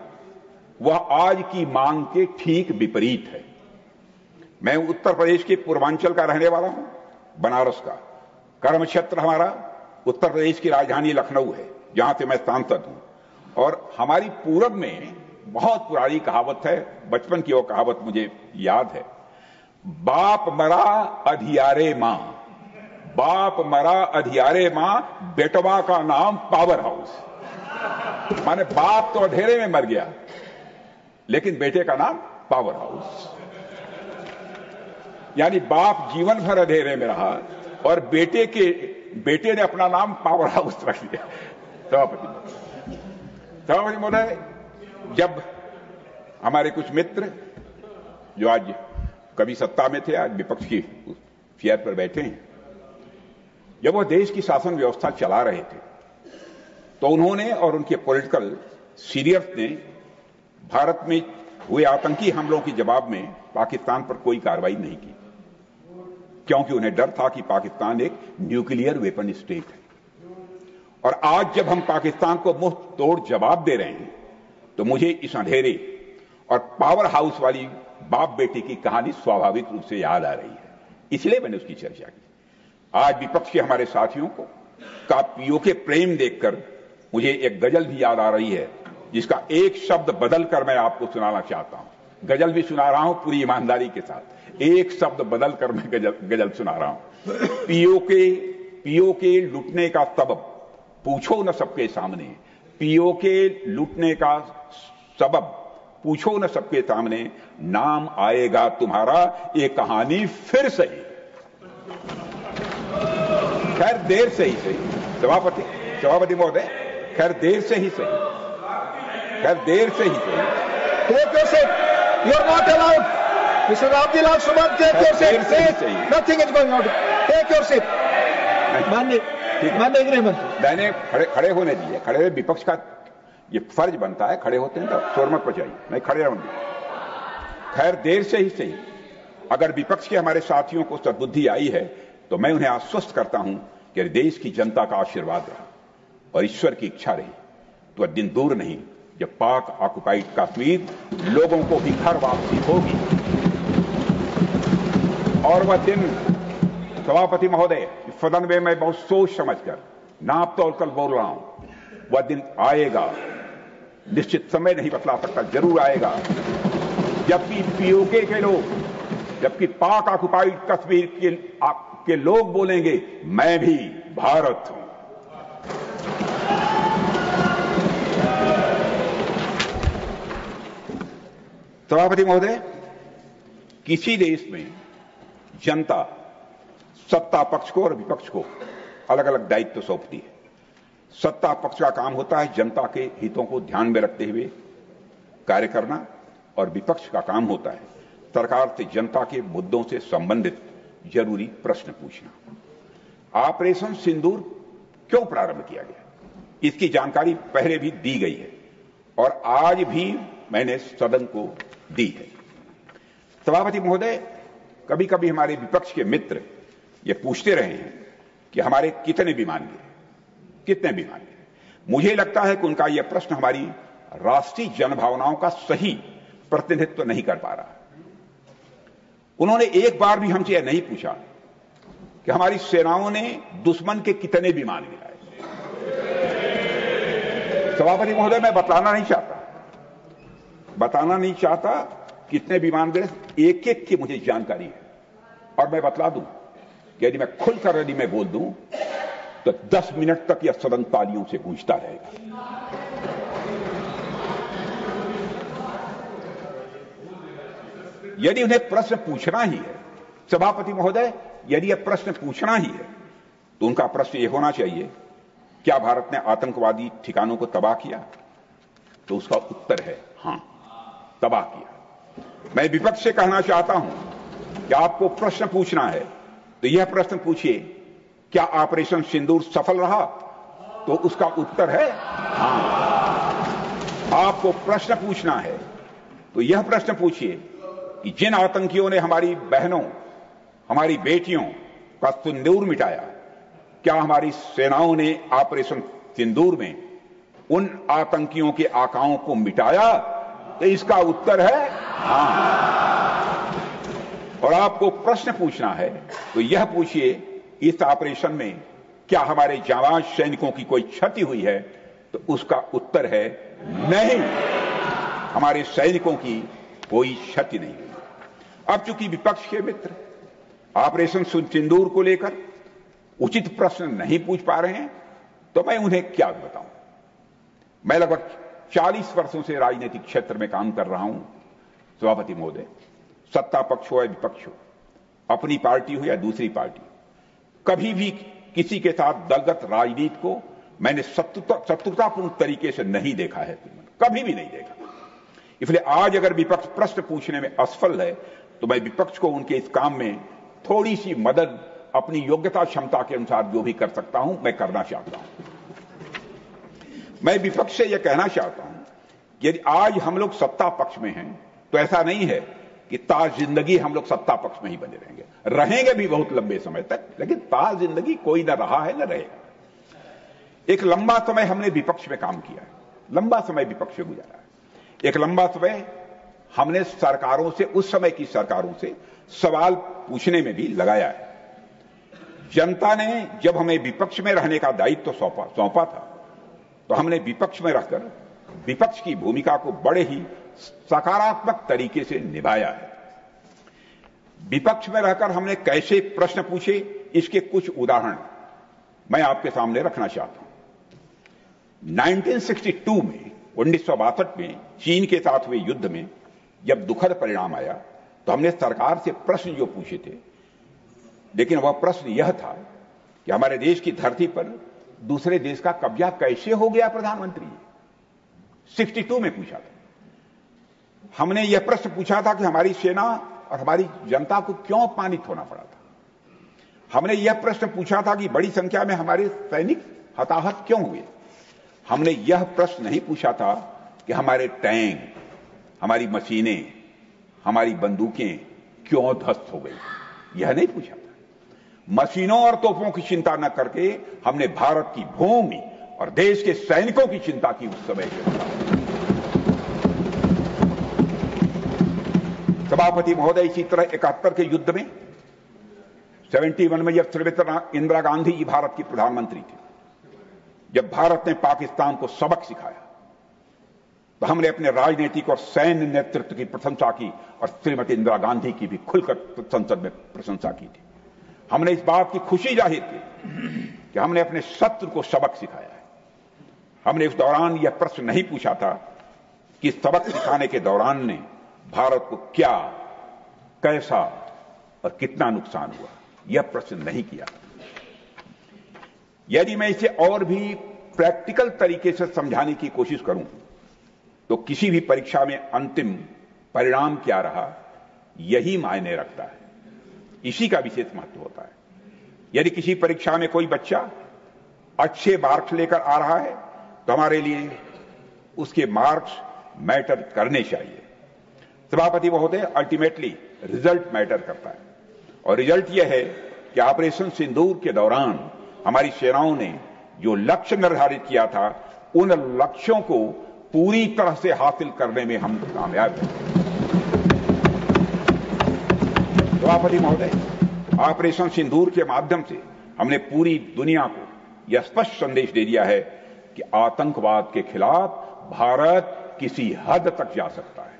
वह आज की मांग के ठीक विपरीत है। मैं उत्तर प्रदेश के पूर्वांचल का रहने वाला हूं, बनारस का। कर्म क्षेत्र हमारा उत्तर प्रदेश की राजधानी लखनऊ है, जहां से मैं सांसद हूं। और हमारी पूरब में बहुत पुरानी कहावत है, बचपन की वो कहावत मुझे याद है, बाप मरा अधियारे मां, बाप मरा अधियारे मां, बेटवा का नाम पावर हाउस। माने बाप तो अंधेरे में मर गया, लेकिन बेटे का नाम पावर हाउस। यानी बाप जीवन भर अंधेरे में रहा और बेटे ने अपना नाम पावर हाउस रख दिया। सभापति महोदय, जब हमारे कुछ मित्र जो आज कभी सत्ता में थे, आज विपक्ष की चेयर पर बैठे हैं, जब वो देश की शासन व्यवस्था चला रहे थे तो उन्होंने और उनके पॉलिटिकल सीनियर्स ने भारत में हुए आतंकी हमलों के जवाब में पाकिस्तान पर कोई कार्रवाई नहीं की, क्योंकि उन्हें डर था कि पाकिस्तान एक न्यूक्लियर वेपन स्टेट है। और आज जब हम पाकिस्तान को मुंह तोड़ जवाब दे रहे हैं, तो मुझे इस अंधेरे और पावर हाउस वाली बाप बेटी की कहानी स्वाभाविक रूप से याद आ रही है, इसलिए मैंने उसकी चर्चा की। आज विपक्ष के हमारे साथियों को का पीओके प्रेम देखकर मुझे एक गजल भी याद आ रही है, जिसका एक शब्द बदलकर मैं आपको सुनाना चाहता हूं। गजल भी सुना रहा हूं पूरी ईमानदारी के साथ, एक शब्द बदलकर मैं गजल सुना रहा हूं। पीओके लुटने का सबब पूछो न सबके सामने, पीओके लूटने का सबब पूछो न सबके सामने, नाम आएगा तुम्हारा ये कहानी फिर सही। खैर देर से ही सही, सभापति महोदय, खैर देर से ही सही, खैर देर से ही सही। Take your seat. You're not allowed. Mr. Abdullah Suman, take your seat. Nothing is going on. Take your seat. माननीय गृह मंत्री, मैंने खड़े होने दिए। खड़े हुए विपक्ष का ये फर्ज बनता है, खड़े होते हैं तो शोर मत मचाइए, मैं खड़े रहूंगी। खैर देर से ही सही, अगर विपक्ष के हमारे साथियों को सद्बुद्धि आई है तो मैं उन्हें आश्वस्त करता हूं कि देश की जनता का आशीर्वाद रहा और ईश्वर की इच्छा रही तो वह दिन दूर नहीं जब पाक ऑक्युपाइड कश्मीर लोगों को भी घर वापसी होगी। और वह दिन, सभापति महोदय, सदन में मैं बहुत सोच समझकर नाप तोल कर बोल रहा हूं, वह दिन आएगा, निश्चित समय नहीं बतला सकता, जरूर आएगा, जबकि पीओके के लोग, जबकि पाक ऑक्युपाइड कश्मीर के लोग बोलेंगे मैं भी भारत हूं। सभापति महोदय, किसी देश में जनता सत्ता पक्ष को और विपक्ष को अलग अलग दायित्व सौंपती है। सत्ता पक्ष का काम होता है जनता के हितों को ध्यान में रखते हुए कार्य करना, और विपक्ष का काम होता है सरकार से जनता के मुद्दों से संबंधित जरूरी प्रश्न पूछना। ऑपरेशन सिंदूर क्यों प्रारंभ किया गया, इसकी जानकारी पहले भी दी गई है और आज भी मैंने सदन को दी है। सभापति महोदय, कभी कभी हमारे विपक्ष के मित्र ये पूछते रहे हैं कि हमारे कितने विमान गिरे। मुझे लगता है कि उनका यह प्रश्न हमारी राष्ट्रीय जनभावनाओं का सही प्रतिनिधित्व नहीं कर पा रहा। उन्होंने एक बार भी हमसे यह नहीं पूछा कि हमारी सेनाओं ने दुश्मन के कितने विमान गिराए। सभापति महोदय, मैं बताना नहीं चाहता कितने विमान गिरे, एक एक की मुझे जानकारी है और मैं बतला दूं, यदि मैं खुलकर यदि मैं बोल दूं तो 10 मिनट तक यह सदन तालियों से गूंजता रहेगा। यदि उन्हें प्रश्न पूछना ही है, सभापति महोदय, यदि यह प्रश्न पूछना ही है तो उनका प्रश्न यह होना चाहिए, क्या भारत ने आतंकवादी ठिकानों को तबाह किया? तो उसका उत्तर है हां, तबाह किया। मैं विपक्ष से कहना चाहता हूं कि आपको प्रश्न पूछना है तो यह प्रश्न पूछिए, क्या ऑपरेशन सिंदूर सफल रहा? तो उसका उत्तर है हां। आपको प्रश्न पूछना है तो यह प्रश्न पूछिए कि जिन आतंकियों ने हमारी बहनों, हमारी बेटियों का सिंदूर मिटाया, क्या हमारी सेनाओं ने ऑपरेशन सिंदूर में उन आतंकियों के आकाओं को मिटाया? तो इसका उत्तर है हां। और आपको प्रश्न पूछना है तो यह पूछिए, इस ऑपरेशन में क्या हमारे जाबाज सैनिकों की कोई क्षति हुई है? तो उसका उत्तर है नहीं, हमारे सैनिकों की कोई क्षति नहीं हुई। अब चूंकि विपक्ष के मित्र ऑपरेशन सिंदूर को लेकर उचित प्रश्न नहीं पूछ पा रहे हैं तो मैं उन्हें क्या बताऊं। मैं लगभग 40 वर्षों से राजनीतिक क्षेत्र में काम कर रहा हूं। सभापति महोदय, सत्ता पक्ष हो या विपक्ष हो, अपनी पार्टी हो या दूसरी पार्टी, कभी भी किसी के साथ दलगत राजनीति को मैंने शत्रुतापूर्ण तरीके से नहीं देखा है, कभी भी नहीं देखा। इसलिए आज अगर विपक्ष प्रश्न पूछने में असफल है तो मैं विपक्ष को उनके इस काम में थोड़ी सी मदद अपनी योग्यता क्षमता के अनुसार जो भी कर सकता हूं मैं करना चाहता हूं। मैं विपक्ष से यह कहना चाहता हूं यदि आज हम लोग सत्ता पक्ष में हैं तो ऐसा नहीं है कि ताज जिंदगी हम लोग सत्ता पक्ष में ही बने रहेंगे भी बहुत लंबे समय तक, लेकिन ताज जिंदगी कोई ना रहा है न रहेगा। एक लंबा समय हमने विपक्ष में काम किया है, लंबा समय विपक्ष में गुजारा है। एक लंबा समय हमने सरकारों से, उस समय की सरकारों से सवाल पूछने में भी लगाया है। जनता ने जब हमें विपक्ष में रहने का दायित्व सौंपा था तो हमने विपक्ष में रहकर विपक्ष की भूमिका को बड़े ही सकारात्मक तरीके से निभाया है। विपक्ष में रहकर हमने कैसे प्रश्न पूछे, इसके कुछ उदाहरण मैं आपके सामने रखना चाहता हूं। 1962 में 1962 में चीन के साथ हुए युद्ध में जब दुखद परिणाम आया तो हमने सरकार से प्रश्न जो पूछे थे, लेकिन वह प्रश्न यह था कि हमारे देश की धरती पर दूसरे देश का कब्जा कैसे हो गया प्रधानमंत्री, 62 में पूछा था। हमने यह प्रश्न पूछा था कि हमारी सेना और हमारी जनता को क्यों अपमानित होना पड़ा था। हमने यह प्रश्न पूछा था कि बड़ी संख्या में हमारे सैनिक हताहत क्यों हुए। हमने यह प्रश्न नहीं पूछा था कि हमारे टैंक, हमारी मशीनें, हमारी बंदूकें क्यों ध्वस्त हो गई, यह नहीं पूछा था। मशीनों और तोपों की चिंता न करके हमने भारत की भूमि और देश के सैनिकों की चिंता की उस समय के। सभापति महोदय, इसी तरह 71 के युद्ध में 71 में जब श्रीमती इंदिरा गांधी जी भारत की प्रधानमंत्री थी, जब भारत ने पाकिस्तान को सबक सिखाया तो हमने अपने राजनीतिक और सैन्य नेतृत्व की प्रशंसा की और श्रीमती इंदिरा गांधी की भी खुलकर संसद में प्रशंसा की थी। हमने इस बात की खुशी जाहिर की कि हमने अपने शत्रु को सबक सिखाया है। हमने उस दौरान यह प्रश्न नहीं पूछा था कि सबक सिखाने के दौरान ने भारत को क्या, कैसा और कितना नुकसान हुआ, यह प्रश्न नहीं किया। यदि मैं इसे और भी प्रैक्टिकल तरीके से समझाने की कोशिश करूं तो किसी भी परीक्षा में अंतिम परिणाम क्या रहा, यही मायने रखता है, इसी का विशेष महत्व होता है। यदि किसी परीक्षा में कोई बच्चा अच्छे मार्क्स लेकर आ रहा है तो हमारे लिए उसके मार्क्स मैटर करने चाहिए। सभापति महोदय, अल्टीमेटली रिजल्ट मैटर करता है और रिजल्ट यह है कि ऑपरेशन सिंदूर के दौरान हमारी सेनाओं ने जो लक्ष्य निर्धारित किया था, उन लक्ष्यों को पूरी तरह से हासिल करने में हम कामयाब हैं। सभापति महोदय, ऑपरेशन सिंदूर के माध्यम से हमने पूरी दुनिया को यह स्पष्ट संदेश दे दिया है कि आतंकवाद के खिलाफ भारत किसी हद तक जा सकता है।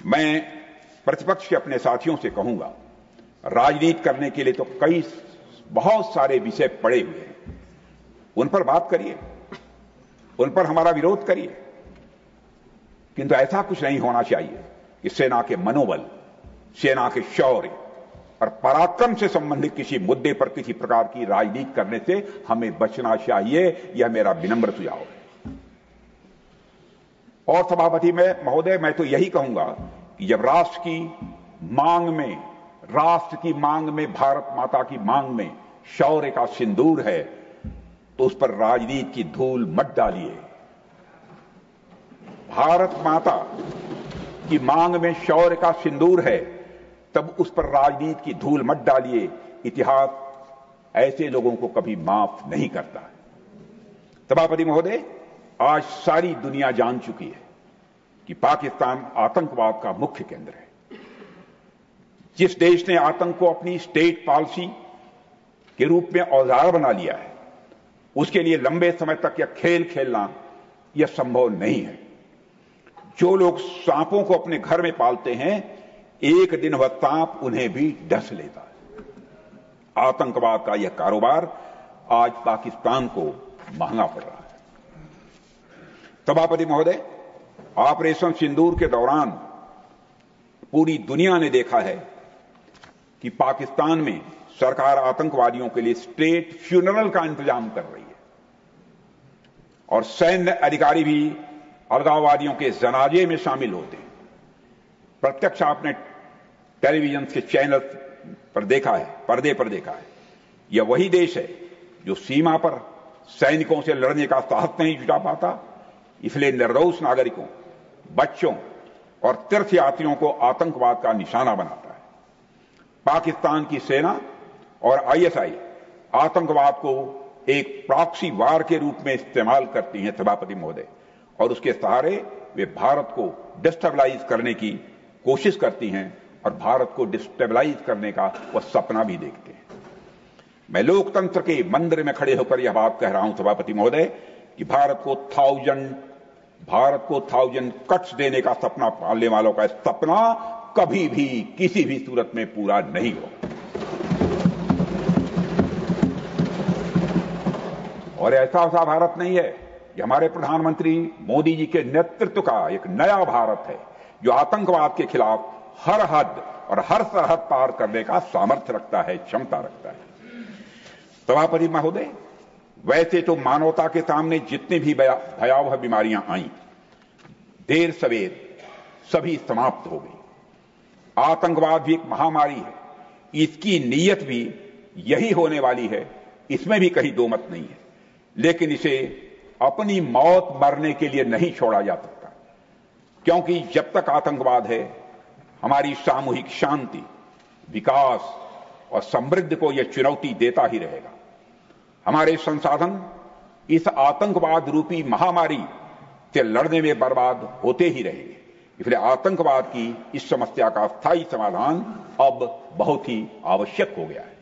मैं प्रतिपक्ष के अपने साथियों से कहूंगा, राजनीति करने के लिए तो बहुत सारे विषय पड़े हुए हैं, उन पर बात करिए, उन पर हमारा विरोध करिए, किंतु ऐसा कुछ नहीं होना चाहिए कि सेना के मनोबल, सेना के शौर्य और पराक्रम से संबंधित किसी मुद्दे पर किसी प्रकार की राजनीति करने से हमें बचना चाहिए। यह मेरा विनम्र सुझाव है। और सभापति महोदय, मैं तो यही कहूंगा कि जब राष्ट्र की मांग में भारत माता की मांग में शौर्य का सिंदूर है तो उस पर राजनीति की धूल मत डालिए। भारत माता की मांग में शौर्य का सिंदूर है तब उस पर राजनीति की धूल मत डालिए। इतिहास ऐसे लोगों को कभी माफ नहीं करता। सभापति महोदय, आज सारी दुनिया जान चुकी है कि पाकिस्तान आतंकवाद का मुख्य केंद्र है। जिस देश ने आतंक को अपनी स्टेट पॉलिसी के रूप में औजार बना लिया है, उसके लिए लंबे समय तक यह खेल खेलना यह संभव नहीं है। जो लोग सांपों को अपने घर में पालते हैं, एक दिन वह सांप उन्हें भी डस लेता है। आतंकवाद का यह कारोबार आज पाकिस्तान को महंगा पड़ रहा है। सभापति महोदय, ऑपरेशन सिंदूर के दौरान पूरी दुनिया ने देखा है कि पाकिस्तान में सरकार आतंकवादियों के लिए स्टेट फ्यूनरल का इंतजाम कर रही है और सैन्य अधिकारी भी अलगाववादियों के जनाजे में शामिल होते हैं। प्रत्यक्ष आपने टेलीविजन के चैनल पर देखा है, पर्दे पर देखा है। यह वही देश है जो सीमा पर सैनिकों से लड़ने का साहस नहीं जुटा पाता। इसलिए निर्दोष नागरिकों, बच्चों और तीर्थयात्रियों को आतंकवाद का निशाना बनाता है। पाकिस्तान की सेना और आईएसआई आतंकवाद को एक प्रॉक्सी वार के रूप में इस्तेमाल करती हैं सभापति महोदय, और उसके सहारे वे भारत को डिस्टेबलाइज करने की कोशिश करती हैं और भारत को डिस्टेबलाइज करने का वह सपना भी देखते हैं। मैं लोकतंत्र के मंदिर में खड़े होकर यह बात कह रहा हूं सभापति महोदय कि भारत को 1000 कट्स देने का सपना पालने वालों का सपना कभी भी किसी भी सूरत में पूरा नहीं हो। और ऐसा भारत नहीं है। ये हमारे प्रधानमंत्री मोदी जी के नेतृत्व का एक नया भारत है जो आतंकवाद के खिलाफ हर हद और हर सरहद पार करने का सामर्थ्य रखता है, क्षमता रखता है। सभापति महोदय, वैसे तो मानवता के सामने जितनी भी भयावह बीमारियां आईं, देर सवेर सभी समाप्त हो गई। आतंकवाद भी एक महामारी है, इसकी नीयत भी यही होने वाली है, इसमें भी कहीं दो मत नहीं है। लेकिन इसे अपनी मौत मरने के लिए नहीं छोड़ा जा सकता, क्योंकि जब तक आतंकवाद है हमारी सामूहिक शांति, विकास और समृद्धि को यह चुनौती देता ही रहेगा। हमारे संसाधन इस आतंकवाद रूपी महामारी से लड़ने में बर्बाद होते ही रहेंगे। इसलिए आतंकवाद की इस समस्या का स्थायी समाधान अब बहुत ही आवश्यक हो गया है।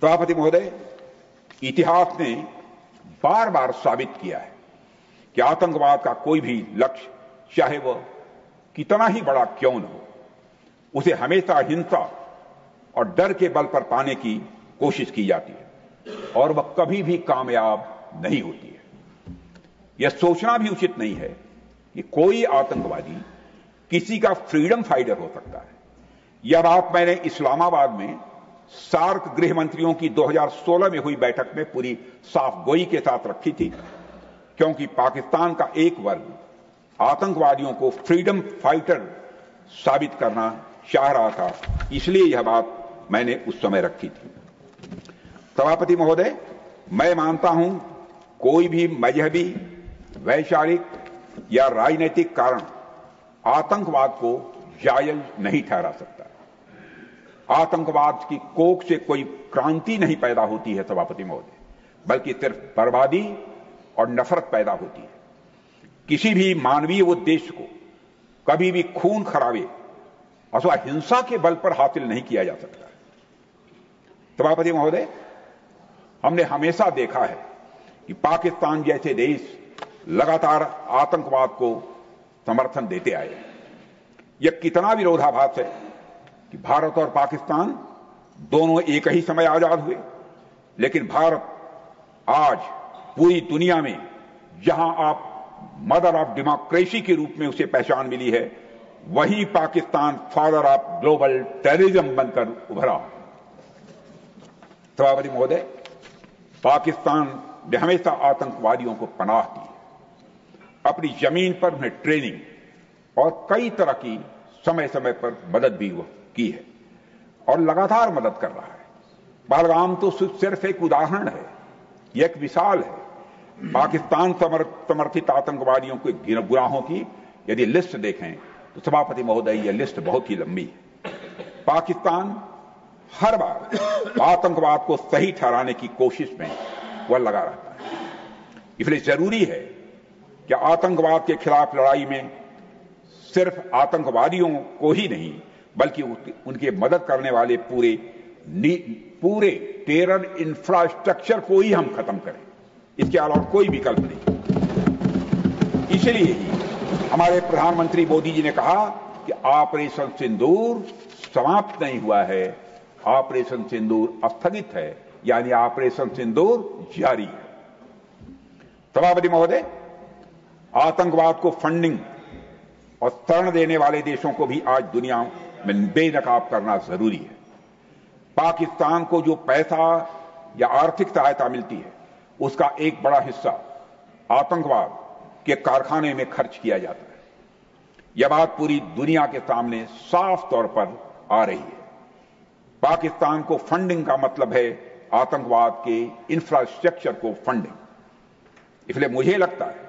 सभापति महोदय, इतिहास ने बार बार साबित किया है कि आतंकवाद का कोई भी लक्ष्य, चाहे वह कितना ही बड़ा क्यों न हो, उसे हमेशा हिंसा और डर के बल पर पाने की कोशिश की जाती है और वह कभी भी कामयाब नहीं होती है। यह सोचना भी उचित नहीं है कि कोई आतंकवादी किसी का फ्रीडम फाइटर हो सकता है। यह बात मैंने इस्लामाबाद में सार्क गृह मंत्रियों की 2016 में हुई बैठक में पूरी साफ गोई के साथ रखी थी, क्योंकि पाकिस्तान का एक वर्ग आतंकवादियों को फ्रीडम फाइटर साबित करना चाह रहा था, इसलिए यह बात मैंने उस समय रखी थी। सभापति महोदय, मैं मानता हूं कोई भी मजहबी, वैचारिक या राजनीतिक कारण आतंकवाद को जायज नहीं ठहरा सकता। आतंकवाद की कोख से कोई क्रांति नहीं पैदा होती है सभापति महोदय, बल्कि सिर्फ बर्बादी और नफरत पैदा होती है। किसी भी मानवीय उद्देश्य को कभी भी खून खराबे अथवा हिंसा के बल पर हासिल नहीं किया जा सकता। सभापति महोदय, हमने हमेशा देखा है कि पाकिस्तान जैसे देश लगातार आतंकवाद को समर्थन देते आए हैं। यह कितना विरोधाभास है कि भारत और पाकिस्तान दोनों एक ही समय आजाद हुए, लेकिन भारत आज पूरी दुनिया में जहां आप मदर ऑफ डेमोक्रेसी के रूप में उसे पहचान मिली है, वही Pakistan father of global terrorism बनकर उभरा। सभापति महोदय, पाकिस्तान ने हमेशा आतंकवादियों को पनाह दी, अपनी जमीन पर उन्हें ट्रेनिंग और कई तरह की समय समय पर मदद भी की है और लगातार मदद कर रहा है। पहलगाम तो सिर्फ एक उदाहरण है, यह एक मिसाल है। पाकिस्तान समर्थित आतंकवादियों के गुनाहों की यदि लिस्ट देखें तो सभापति महोदय, यह लिस्ट बहुत ही लंबी है। पाकिस्तान हर बार आतंकवाद को सही ठहराने की कोशिश में वह लगा रहता है। इसलिए जरूरी है कि आतंकवाद के खिलाफ लड़ाई में सिर्फ आतंकवादियों को ही नहीं, बल्कि उनके मदद करने वाले पूरे टेरर इंफ्रास्ट्रक्चर को ही हम खत्म करें। इसके अलावा कोई विकल्प नहीं। इसलिए ही हमारे प्रधानमंत्री मोदी जी ने कहा कि ऑपरेशन सिंदूर समाप्त नहीं हुआ है, ऑपरेशन सिंदूर स्थगित है, यानी ऑपरेशन सिंदूर जारी है। सभापति महोदय, आतंकवाद को फंडिंग और शरण देने वाले देशों को भी आज दुनिया में बेनकाब करना जरूरी है। पाकिस्तान को जो पैसा या आर्थिक सहायता मिलती है, उसका एक बड़ा हिस्सा आतंकवाद के कारखाने में खर्च किया जाता है। यह बात पूरी दुनिया के सामने साफ तौर पर आ रही है। पाकिस्तान को फंडिंग का मतलब है आतंकवाद के इंफ्रास्ट्रक्चर को फंडिंग। इसलिए मुझे लगता है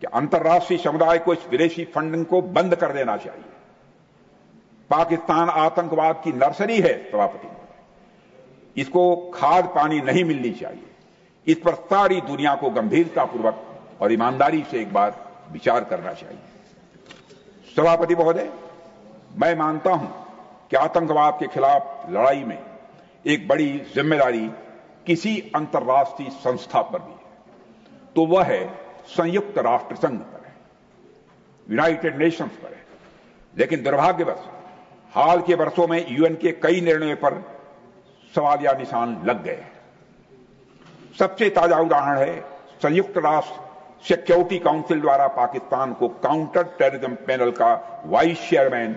कि अंतर्राष्ट्रीय समुदाय को इस विदेशी फंडिंग को बंद कर देना चाहिए। पाकिस्तान आतंकवाद की नर्सरी है सभापति, इसको खाद पानी नहीं मिलनी चाहिए। इस पर सारी दुनिया को गंभीरतापूर्वक और ईमानदारी से एक बार विचार करना चाहिए। सभापति महोदय, मैं मानता हूं कि आतंकवाद के खिलाफ लड़ाई में एक बड़ी जिम्मेदारी किसी अंतर्राष्ट्रीय संस्था पर भी है, तो वह है संयुक्त राष्ट्र संघ पर है, यूनाइटेड नेशंस पर है। लेकिन दुर्भाग्यवश हाल के वर्षों में यूएन के कई निर्णयों पर सवालिया निशान लग गए हैं। सबसे ताजा उदाहरण है संयुक्त राष्ट्र सिक्योरिटी काउंसिल द्वारा पाकिस्तान को काउंटर टेररिज्म पैनल का वाइस चेयरमैन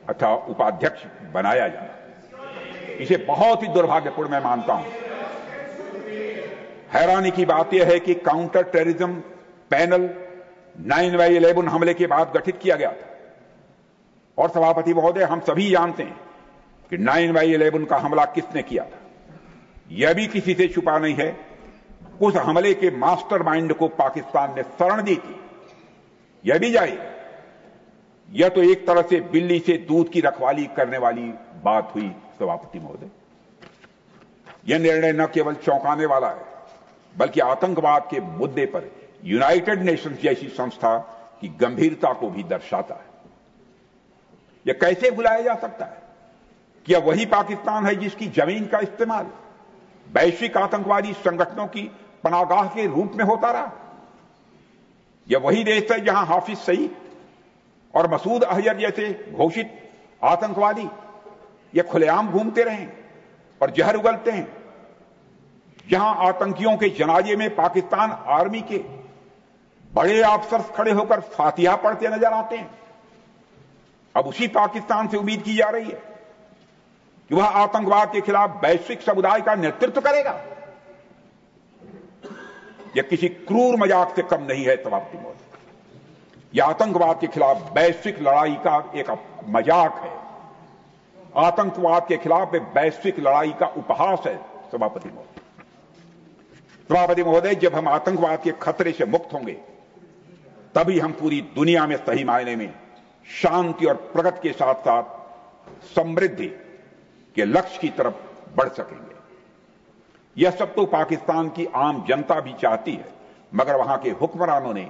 अथवा उपाध्यक्ष बनाया जाना। इसे बहुत ही दुर्भाग्यपूर्ण मैं मानता हूं। हैरानी की बात यह है कि काउंटर टेररिज्म पैनल 9/11 हमले के बाद गठित किया गया था, और सभापति महोदय, हम सभी जानते हैं कि 9/11 का हमला किसने किया था। यह भी किसी से छुपा नहीं है, उस हमले के मास्टरमाइंड को पाकिस्तान ने शरण दी थी। यह भी जाहिर है, यह तो एक तरह से बिल्ली से दूध की रखवाली करने वाली बात हुई सभापति महोदय। यह निर्णय न केवल चौंकाने वाला है, बल्कि आतंकवाद के मुद्दे पर यूनाइटेड नेशंस जैसी संस्था की गंभीरता को भी दर्शाता है। यह कैसे भुलाया जा सकता है कि यह वही पाकिस्तान है जिसकी जमीन का इस्तेमाल वैश्विक आतंकवादी संगठनों की पनाहगाह के रूप में होता रहा। यह वही देश है जहां हाफिज सईद और मसूद अजहर जैसे घोषित आतंकवादी यह खुलेआम घूमते रहे और जहर उगलते हैं, जहां आतंकियों के जनाजे में पाकिस्तान आर्मी के बड़े अफसर खड़े होकर फातिहा पढ़ते नजर आते हैं। अब उसी पाकिस्तान से उम्मीद की जा रही है कि वह आतंकवाद के खिलाफ वैश्विक समुदाय का नेतृत्व करेगा। यह किसी क्रूर मजाक से कम नहीं है सभापति महोदय। यह आतंकवाद के खिलाफ वैश्विक लड़ाई का एक मजाक है, आतंकवाद के खिलाफ एक वैश्विक लड़ाई का उपहास है सभापति महोदय। सभापति महोदय, जब हम आतंकवाद के खतरे से मुक्त होंगे तभी हम पूरी दुनिया में सही मायने में शांति और प्रगति के साथ साथ समृद्धि के लक्ष्य की तरफ बढ़ सकेंगे। यह सब तो पाकिस्तान की आम जनता भी चाहती है, मगर वहां के हुक्मरानों ने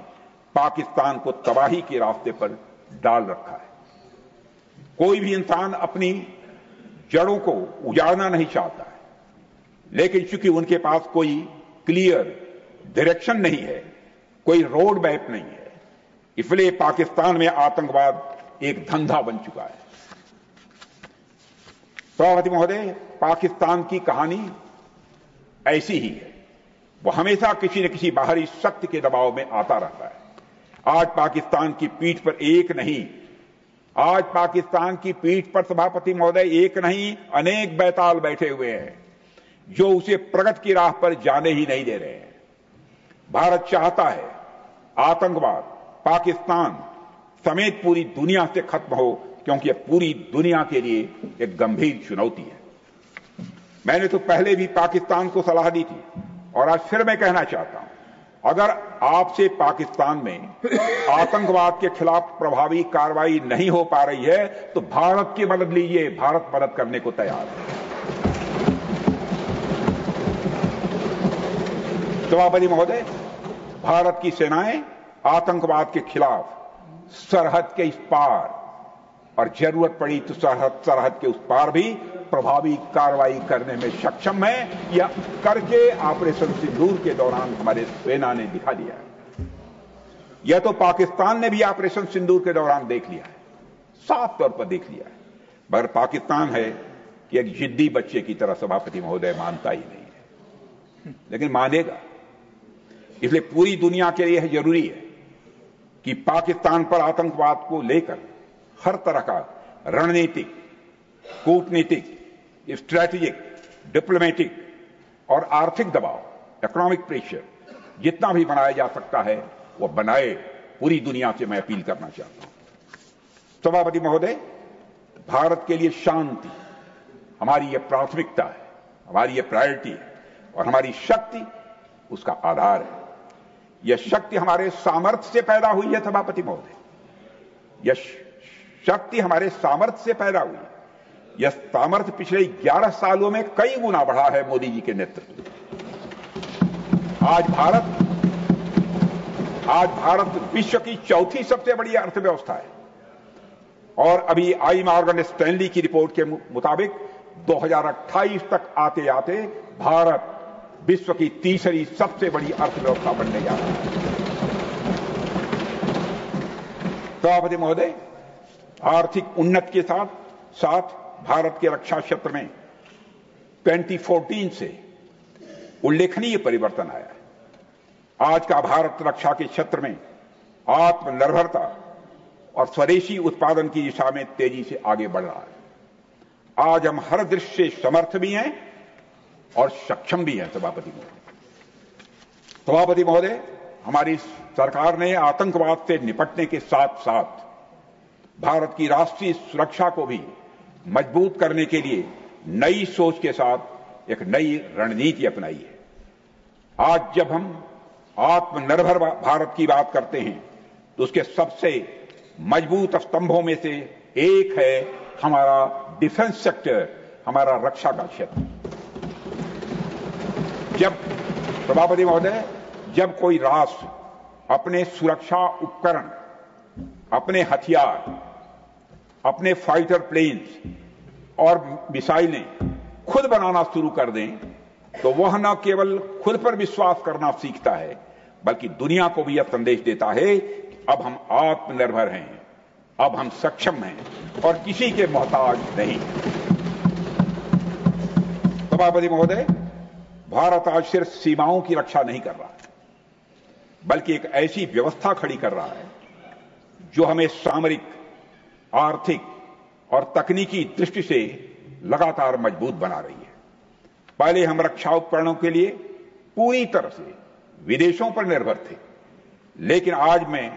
पाकिस्तान को तबाही के रास्ते पर डाल रखा है। कोई भी इंसान अपनी जड़ों को उजाड़ना नहीं चाहता है, लेकिन चूंकि उनके पास कोई क्लियर डायरेक्शन नहीं है, कोई रोड मैप नहीं है, इसलिए पाकिस्तान में आतंकवाद एक धंधा बन चुका है। सभापति महोदय, पाकिस्तान की कहानी ऐसी ही है। वह हमेशा किसी न किसी बाहरी शक्ति के दबाव में आता रहता है। आज पाकिस्तान की पीठ पर एक नहीं, आज पाकिस्तान की पीठ पर सभापति महोदय एक नहीं अनेक बैताल बैठे हुए हैं जो उसे प्रगति की राह पर जाने ही नहीं दे रहे हैं। भारत चाहता है आतंकवाद पाकिस्तान समेत पूरी दुनिया से खत्म हो, क्योंकि यह पूरी दुनिया के लिए एक गंभीर चुनौती है। मैंने तो पहले भी पाकिस्तान को सलाह दी थी और आज फिर मैं कहना चाहता हूं, अगर आपसे पाकिस्तान में आतंकवाद के खिलाफ प्रभावी कार्रवाई नहीं हो पा रही है तो भारत की मदद लीजिए, भारत मदद करने को तैयार है। सभापति महोदय, भारत की सेनाएं आतंकवाद के खिलाफ सरहद के इस पार और जरूरत पड़ी तो सरहद के उस पार भी प्रभावी कार्रवाई करने में सक्षम है। यह करके ऑपरेशन सिंदूर के दौरान हमारे सेना ने दिखा दिया है। यह तो पाकिस्तान ने भी ऑपरेशन सिंदूर के दौरान देख लिया है, साफ तौर पर देख लिया है। मगर पाकिस्तान है कि एक जिद्दी बच्चे की तरह सभापति महोदय मानता ही नहीं है, लेकिन मानेगा। इसलिए पूरी दुनिया के लिए जरूरी है कि पाकिस्तान पर आतंकवाद को लेकर हर तरह का रणनीतिक, कूटनीतिक, स्ट्रैटेजिक, डिप्लोमेटिक और आर्थिक दबाव, इकोनॉमिक प्रेशर जितना भी बनाया जा सकता है वह बनाए। पूरी दुनिया से मैं अपील करना चाहता हूं। सभापति महोदय, भारत के लिए शांति हमारी यह प्राथमिकता है, हमारी यह प्रायोरिटी है और हमारी शक्ति उसका आधार है। यह शक्ति हमारे सामर्थ्य से पैदा हुई है सभापति महोदय। यह शक्ति हमारे सामर्थ्य से पैदा हुई है। यह सामर्थ्य पिछले 11 सालों में कई गुना बढ़ा है मोदी जी के नेतृत्व में। आज भारत विश्व की चौथी सबसे बड़ी अर्थव्यवस्था है और अभी आई मॉर्गन स्टैनली की रिपोर्ट के मुताबिक 2028 तक आते आते भारत विश्व की तीसरी सबसे बड़ी अर्थव्यवस्था बनने जा रहा है। सभापति महोदय, आर्थिक उन्नति के साथ साथ भारत के रक्षा क्षेत्र में 2014 से उल्लेखनीय परिवर्तन आया है। आज का भारत रक्षा के क्षेत्र में आत्मनिर्भरता और स्वदेशी उत्पादन की दिशा में तेजी से आगे बढ़ रहा है। आज हम हर दृष्टि से समर्थ भी हैं और सक्षम भी हैं। सभापति महोदय, हमारी सरकार ने आतंकवाद से निपटने के साथ साथ भारत की राष्ट्रीय सुरक्षा को भी मजबूत करने के लिए नई सोच के साथ एक नई रणनीति अपनाई है। आज जब हम आत्मनिर्भर भारत की बात करते हैं तो उसके सबसे मजबूत स्तंभों में से एक है हमारा डिफेंस सेक्टर, हमारा रक्षा का क्षेत्र। जब सभापति महोदय, जब कोई राष्ट्र अपने सुरक्षा उपकरण, अपने हथियार, अपने फाइटर प्लेन्स और मिसाइलें खुद बनाना शुरू कर दें तो वह न केवल खुद पर विश्वास करना सीखता है बल्कि दुनिया को भी यह संदेश देता है कि अब हम आत्मनिर्भर हैं, अब हम सक्षम हैं और किसी के मोहताज नहीं। सभापति महोदय, भारत आज सिर्फ सीमाओं की रक्षा नहीं कर रहा है बल्कि एक ऐसी व्यवस्था खड़ी कर रहा है जो हमें सामरिक, आर्थिक और तकनीकी दृष्टि से लगातार मजबूत बना रही है। पहले हम रक्षा उपकरणों के लिए पूरी तरह से विदेशों पर निर्भर थे, लेकिन आज मैं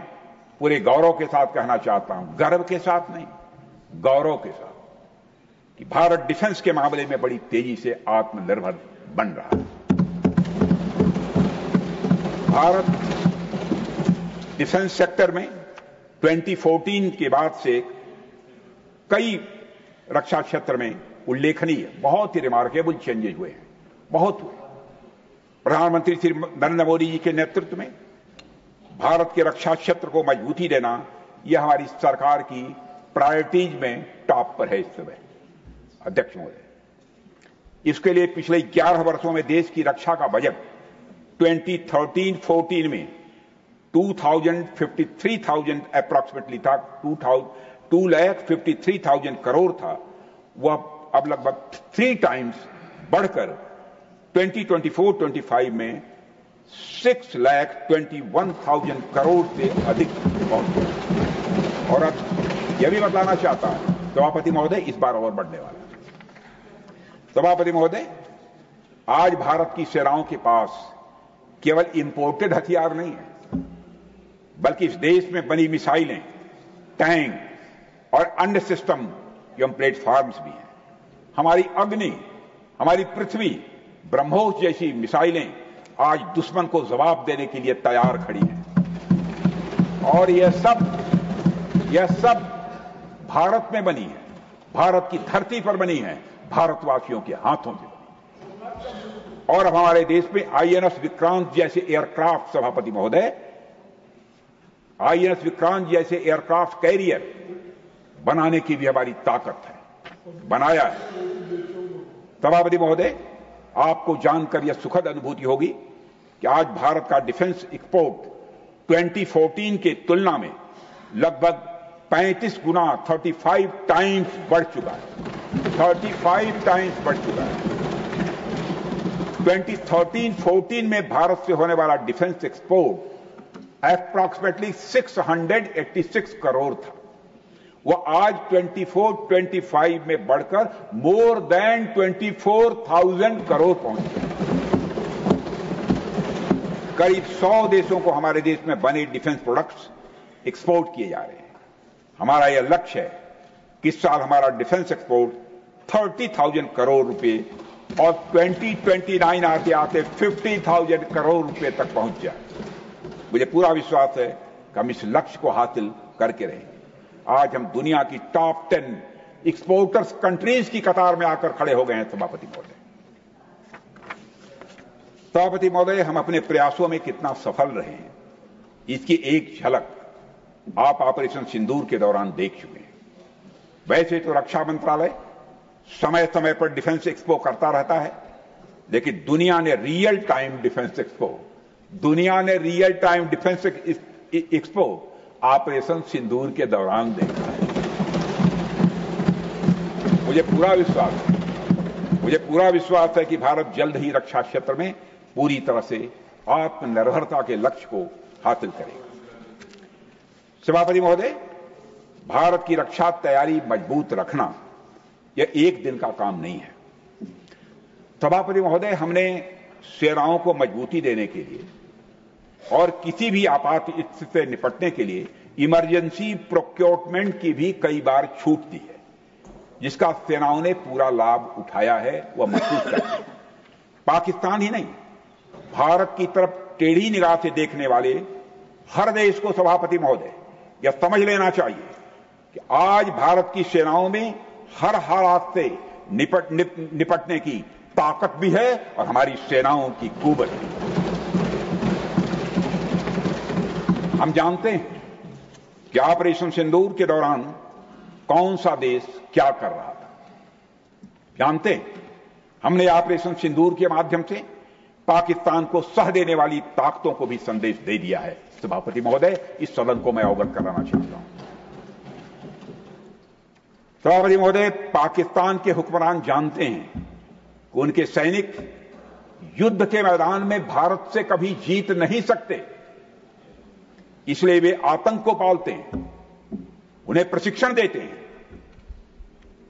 पूरे गौरव के साथ कहना चाहता हूं, गर्व के साथ नहीं, गौरव के साथ, कि भारत डिफेंस के मामले में बड़ी तेजी से आत्मनिर्भर बन रहा है। भारत डिफेंस सेक्टर में 2014 के बाद से कई रक्षा क्षेत्र में उल्लेखनीय, बहुत ही रिमार्केबल चेंजेस हुए हैं, बहुत हुए। प्रधानमंत्री श्री नरेंद्र मोदी जी के नेतृत्व में भारत के रक्षा क्षेत्र को मजबूती देना यह हमारी सरकार की प्रायोरिटीज में टॉप पर है इस समय। अध्यक्ष महोदय, इसके लिए पिछले 11 वर्षों में देश की रक्षा का बजट 2013-14 में 2,53,000 अप्रॉक्सीमेटली था, 2,53,000 करोड़ था। वह अब लगभग 3 टाइम्स बढ़कर 2024-25 में 6,21,000 करोड़ से अधिक पहुंच गया। और अब यह भी बतलाना चाहता हूं सभापति महोदय, इस बार और बढ़ने वाला है। सभापति महोदय, आज भारत की सेनाओं के पास केवल इंपोर्टेड हथियार नहीं है बल्कि इस देश में बनी मिसाइलें, टैंक और अन्य सिस्टम एवं प्लेटफॉर्म्स भी हैं। हमारी अग्नि, हमारी पृथ्वी, ब्रह्मोस जैसी मिसाइलें आज दुश्मन को जवाब देने के लिए तैयार खड़ी हैं और यह सब भारत में बनी है, भारत की धरती पर बनी है, भारतवासियों के हाथों से बनी। और अब हमारे देश में आईएनएस विक्रांत जैसे एयरक्राफ्ट, सभापति महोदय, आईएनएस विक्रांत जैसे एयरक्राफ्ट कैरियर बनाने की भी हमारी ताकत है, बनाया है। सभापति महोदय, आपको जानकर यह सुखद अनुभूति होगी कि आज भारत का डिफेंस एक्सपोर्ट 2014 के तुलना में लगभग 35 गुना 35 टाइम्स बढ़ चुका है। 35 टाइम्स बढ़ चुका है। 2013-14 में भारत से होने वाला डिफेंस एक्सपोर्ट अप्रॉक्सीमेटली 686 करोड़ था। वह आज 24-25 में बढ़कर मोर देन 24,000 करोड़ पहुंच गया। करीब 100 देशों को हमारे देश में बने डिफेंस प्रोडक्ट्स एक्सपोर्ट किए जा रहे हैं। हमारा यह लक्ष्य है कि इस साल हमारा डिफेंस एक्सपोर्ट 30,000 करोड़ रुपए और 2029 आते आते 50,000 करोड़ रुपए तक पहुंच जाए। मुझे पूरा विश्वास है कि हम इस लक्ष्य को हासिल करके रहेंगे। आज हम दुनिया की टॉप 10 एक्सपोर्टर्स कंट्रीज की कतार में आकर खड़े हो गए हैं। सभापति महोदय, हम अपने प्रयासों में कितना सफल रहे हैं इसकी एक झलक आप ऑपरेशन सिंदूर के दौरान देख चुके हैं। वैसे तो रक्षा मंत्रालय समय समय पर डिफेंस एक्सपो करता रहता है, लेकिन दुनिया ने real time defence expo operation Sindoor के दौरान देखा है। मुझे पूरा विश्वास है कि भारत जल्द ही रक्षा क्षेत्र में पूरी तरह से आत्मनिर्भरता के लक्ष्य को हासिल करेगा। सभापति महोदय, भारत की रक्षा तैयारी मजबूत रखना यह एक दिन का काम नहीं है। सभापति महोदय, हमने सेनाओं को मजबूती देने के लिए और किसी भी आपात स्थिति से निपटने के लिए इमरजेंसी प्रोक्योरमेंट की भी कई बार छूट दी है, जिसका सेनाओं ने पूरा लाभ उठाया है, वह महसूस करते हैं। पाकिस्तान ही नहीं, भारत की तरफ टेढ़ी निगाह से देखने वाले हर देश को सभापति महोदय यह समझ लेना चाहिए कि आज भारत की सेनाओं में हर हालात से निपटने की ताकत भी है और हमारी सेनाओं की कुवत भी। हम जानते हैं कि ऑपरेशन सिंदूर के दौरान कौन सा देश क्या कर रहा था। जानते हैं, हमने ऑपरेशन सिंदूर के माध्यम से पाकिस्तान को सह देने वाली ताकतों को भी संदेश दे दिया है। सभापति महोदय, इस सदन को मैं अवगत कराना चाहता हूं। सभापति महोदय, पाकिस्तान के हुक्मरान जानते हैं कि उनके सैनिक युद्ध के मैदान में भारत से कभी जीत नहीं सकते, इसलिए वे आतंक को पालते हैं, उन्हें प्रशिक्षण देते हैं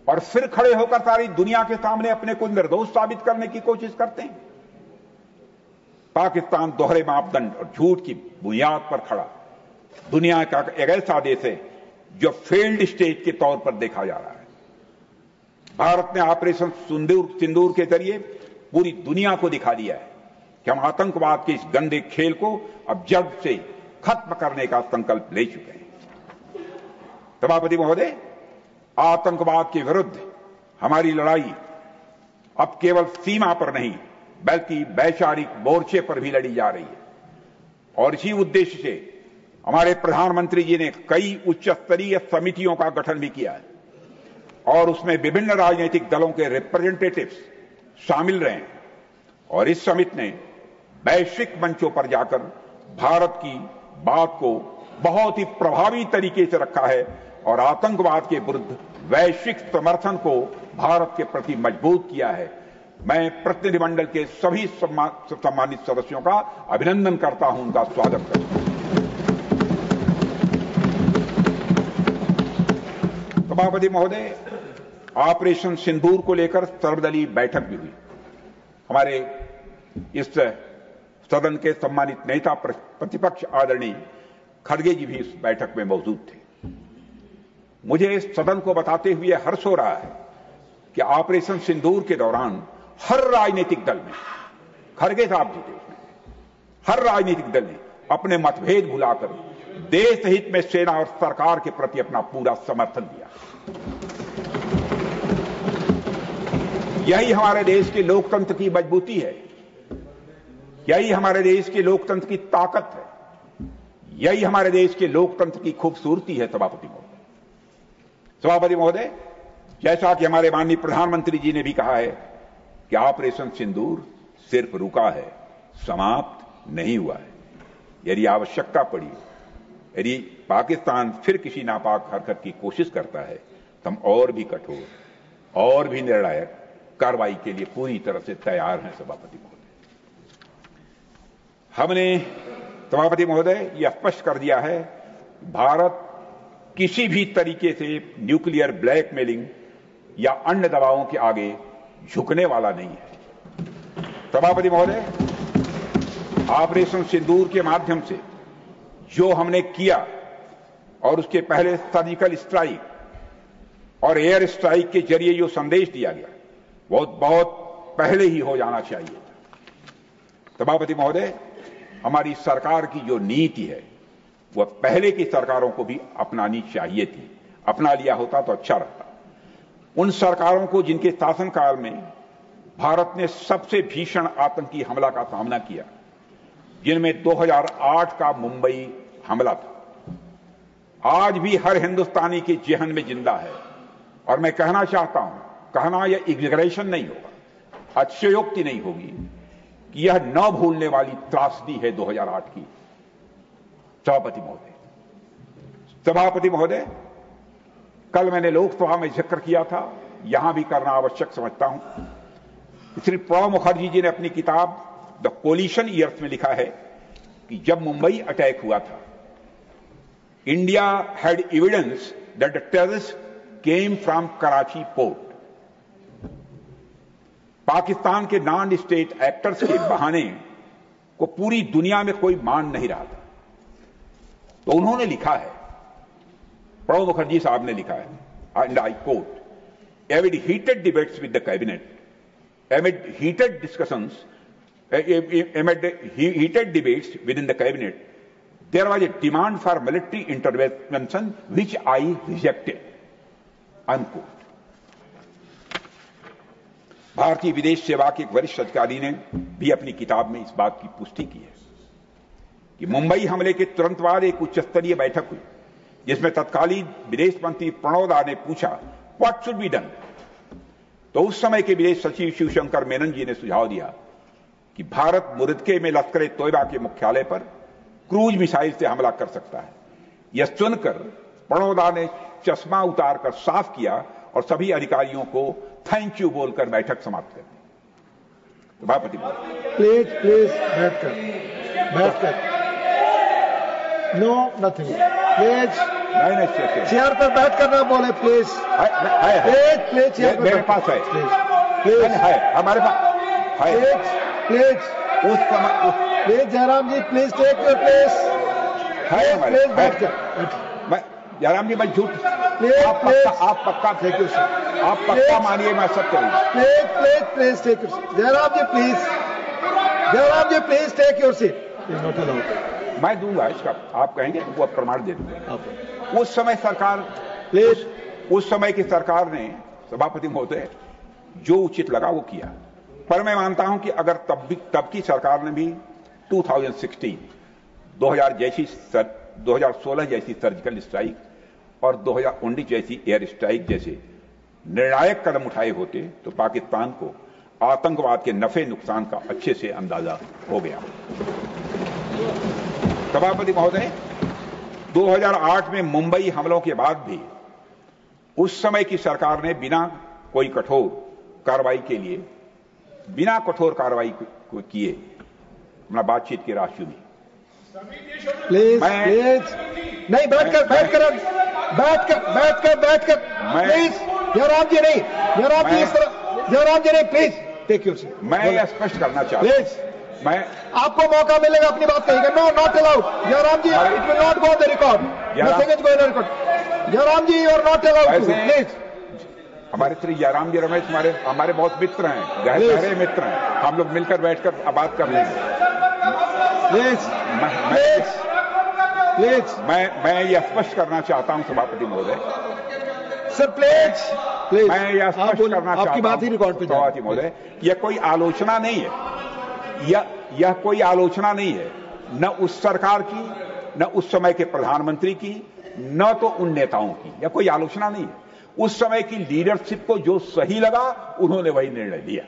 और फिर खड़े होकर सारी दुनिया के सामने अपने को निर्दोष साबित करने की कोशिश करते हैं। पाकिस्तान दोहरे मापदंड और झूठ की बुनियाद पर खड़ा दुनिया का एक ऐसा देश है जो फेल्ड स्टेट के तौर पर देखा जा रहा है। भारत ने ऑपरेशन सिंदूर के जरिए पूरी दुनिया को दिखा दिया है कि हम आतंकवाद के इस गंदे खेल को अब जड़ से खत्म करने का संकल्प ले चुके हैं। सभापति महोदय, आतंकवाद के विरुद्ध हमारी लड़ाई अब केवल सीमा पर नहीं बल्कि वैचारिक मोर्चे पर भी लड़ी जा रही है और इसी उद्देश्य से हमारे प्रधानमंत्री जी ने कई उच्च स्तरीय समितियों का गठन भी किया है और उसमें विभिन्न राजनीतिक दलों के रिप्रेजेंटेटिव्स शामिल रहे हैं और इस समिति ने वैश्विक मंचों पर जाकर भारत की बात को बहुत ही प्रभावी तरीके से रखा है और आतंकवाद के विरुद्ध वैश्विक समर्थन को भारत के प्रति मजबूत किया है। मैं प्रतिनिधिमंडल के सभी सम्मानित सदस्यों का अभिनंदन करता हूं, उनका स्वागत करता हूं। सभापति महोदय, ऑपरेशन सिंदूर को लेकर सर्वदलीय बैठक भी हुई। हमारे इस सदन के सम्मानित नेता प्रतिपक्ष आदरणीय खड़गे जी भी इस बैठक में मौजूद थे। मुझे इस सदन को बताते हुए हर्ष हो रहा है कि ऑपरेशन सिंदूर के दौरान हर राजनीतिक दल ने, खड़गे साहब जी थे उसमें, हर राजनीतिक दल ने अपने मतभेद भुलाकर देश हित में सेना और सरकार के प्रति अपना पूरा समर्थन दिया। यही हमारे देश के लोकतंत्र की मजबूती है, यही हमारे देश के लोकतंत्र की ताकत है, यही हमारे देश के लोकतंत्र की खूबसूरती है। सभापति महोदय, जैसा कि हमारे माननीय प्रधानमंत्री जी ने भी कहा है कि ऑपरेशन सिंदूर सिर्फ रुका है, समाप्त नहीं हुआ है। यदि आवश्यकता पड़ी, यदि पाकिस्तान फिर किसी नापाक हरकत की कोशिश करता है तो हम और भी कठोर और भी निर्णायक कार्रवाई के लिए पूरी तरह से तैयार हैं। सभापति महोदय, हमने सभापति महोदय यह स्पष्ट कर दिया है, भारत किसी भी तरीके से न्यूक्लियर ब्लैकमेलिंग या अन्य दबावों के आगे झुकने वाला नहीं है। सभापति महोदय, ऑपरेशन सिंदूर के माध्यम से जो हमने किया और उसके पहले सर्जिकल स्ट्राइक और एयर स्ट्राइक के जरिए जो संदेश दिया गया वो बहुत पहले ही हो जाना चाहिए। सभापति महोदय, हमारी सरकार की जो नीति है वह पहले की सरकारों को भी अपनानी चाहिए थी। अपना लिया होता तो अच्छा रहता। उन सरकारों को जिनके शासनकाल में भारत ने सबसे भीषण आतंकी हमला का सामना किया, जिनमें 2008 का मुंबई हमला था, आज भी हर हिंदुस्तानी के जेहन में जिंदा है। और मैं कहना चाहता हूं, कहना यह एग्जैगरेशन नहीं होगा, अतिशयोक्ति नहीं होगी कि यह न भूलने वाली त्रासदी है 2008 की। सभापति महोदय, कल मैंने लोकसभा में जिक्र किया था, यहां भी करना आवश्यक समझता हूं। श्री प्रणब मुखर्जी जी ने अपनी किताब द कोलिशन ईयर्स में लिखा है कि जब मुंबई अटैक हुआ था, India had evidence that the terrorist came from Karachi port. Pakistan के नॉन स्टेट एक्टर्स के बहाने को पूरी दुनिया में कोई मान नहीं रहा था। तो उन्होंने लिखा है, प्रणब मुखर्जी साहब ने लिखा है, and I quote, amid heated debates with the cabinet, amid heated discussions, amid heated debates within the cabinet, there was a demand for military intervention which I rejected. Unquote. भारतीय विदेश सेवा के एक वरिष्ठ अधिकारी ने भी अपनी किताब में इस बात की पुष्टि की है कि मुंबई हमले के तुरंत बाद एक उच्च स्तरीय बैठक हुई, जिसमें तत्कालीन विदेश मंत्री प्रणब दा ने पूछा, व्हाट शुड बी डन। तो उस समय के विदेश सचिव शिवशंकर मेनन जी ने सुझाव दिया कि भारत मुरदके में लश्कर तोयबा के मुख्यालय पर क्रूज मिसाइल से हमला कर सकता है। यह सुनकर प्रणब दा ने चश्मा उतारकर साफ किया और सभी अधिकारियों को थैंक यू बोलकर बैठक समाप्त कर दी। सभापति प्लीज बैठकर नो नथिंग प्लीज। नहीं, चेयर पर बैठ कर ना बोले प्लीज। प्लीज चेयर पर मेरे पास है, प्लीज है हमारे पास है। प्लीज उस समय please Jairam ji please take your place. है प्लीज बैठकर। मैं जयराम जी, मैं झूठ, आप पक्का मानिए, मैं सब करूंगा। Please take your, Jairam ji please take your seat. Not allowed. मैं दूंगा इसका, आप कहेंगे तो वो प्रमाण दे दूंगा। उस समय सरकार, प्लीज, उस समय की सरकार ने, सभापति महोदय, जो उचित लगा वो किया। पर मैं मानता हूं कि अगर तब की सरकार ने भी 2016 2016 जैसी सर्जिकल स्ट्राइक और 2019 जैसी एयर स्ट्राइक जैसे निर्णायक कदम उठाए होते तो पाकिस्तान को आतंकवाद के नफे नुकसान का अच्छे से अंदाजा हो गया। सभापति महोदय, 2008 में मुंबई हमलों के बाद भी उस समय की सरकार ने बिना कोई कठोर कार्रवाई के लिए, बिना कठोर कार्रवाई को किए अपना बातचीत की राह चुनी। प्लीज नहीं, बैठकर प्लीज। जयराम जी नहीं, जयराम जी नहीं, प्लीज टेक योर सीट। मैं यह स्पष्ट करना चाहता हूं, प्लीज, आपको मौका मिलेगा अपनी बात कहेगा। No, not allowed. Jairam ji, it will not go the record. Nothing is going on record. Jairam ji, you are not allowed to. Please. हमारे श्री जयराम जी रमेश हमारे बहुत मित्र हैं, गहरे मित्र हैं। हम लोग मिलकर बैठकर बात कर लेंगे। मैं यह स्पष्ट करना चाहता हूं सभापति महोदय, सर प्लीज, मैं यह स्पष्ट करना चाहता हूं बात ही रिकॉर्ड पे सभापति महोदय, यह कोई आलोचना नहीं है। यह कोई आलोचना नहीं है, न उस सरकार की, न उस समय के प्रधानमंत्री की, न तो उन नेताओं की। यह कोई आलोचना नहीं है। उस समय की लीडरशिप को जो सही लगा उन्होंने वही निर्णय लिया।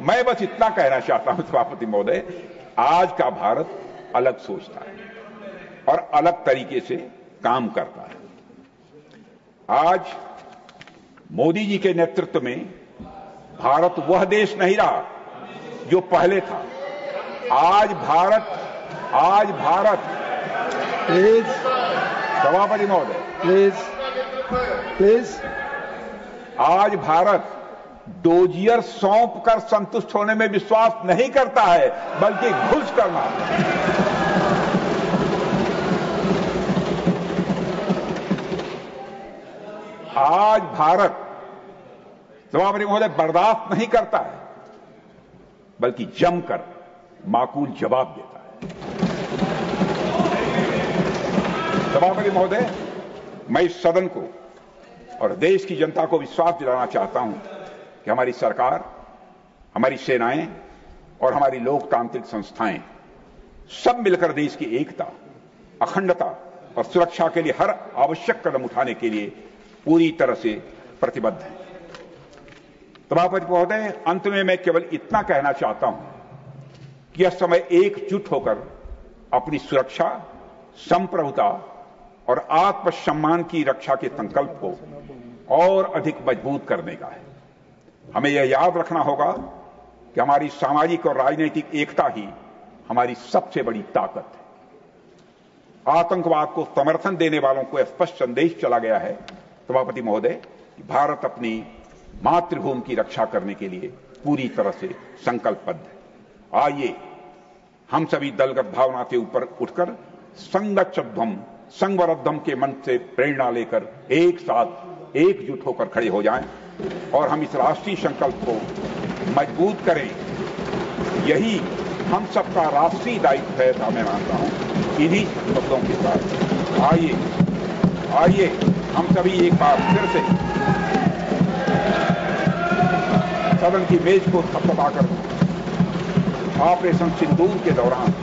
मैं बस इतना कहना चाहता हूं सभापति महोदय, आज का भारत अलग सोचता है और अलग तरीके से काम करता है। आज मोदी जी के नेतृत्व में भारत वह देश नहीं रहा जो पहले था। आज भारत प्लीज, सभापति महोदय, प्लीज, आज भारत डोजियर सौंप कर संतुष्ट होने में विश्वास नहीं करता है, बल्कि घुस करना। आज भारत, सभापति महोदय, बर्दाश्त नहीं करता है, बल्कि जमकर माकूल जवाब देता है। सभापति महोदय, मैं इस सदन को और देश की जनता को विश्वास दिलाना चाहता हूं कि हमारी सरकार, हमारी सेनाएं और हमारी लोकतांत्रिक संस्थाएं सब मिलकर देश की एकता, अखंडता और सुरक्षा के लिए हर आवश्यक कदम उठाने के लिए पूरी तरह से प्रतिबद्ध हैं। सभापति महोदय, अंत में मैं केवल इतना कहना चाहता हूं कि यह समय एकजुट होकर अपनी सुरक्षा, संप्रभुता और आत्मसम्मान की रक्षा के संकल्प को और अधिक मजबूत करने का है। हमें यह याद रखना होगा कि हमारी सामाजिक और राजनीतिक एकता ही हमारी सबसे बड़ी ताकत है। आतंकवाद को समर्थन देने वालों को स्पष्ट संदेश चला गया है, सभापति महोदय, कि भारत अपनी मातृभूमि की रक्षा करने के लिए पूरी तरह से संकल्पबद्ध है। आइए हम सभी दलगत भावना से ऊपर उठकर संगच्छध्वम संवरद्धम के मंत्र से प्रेरणा लेकर एक साथ एकजुट होकर खड़े हो जाएं और हम इस राष्ट्रीय संकल्प को मजबूत करें। यही हम सबका राष्ट्रीय दायित्व है, ऐसा मैं मानता हूं। इन्हीं शब्दों के साथ आइए हम सभी एक बार फिर से सदन की मेज को थपथपाकर ऑपरेशन सिंदूर के दौरान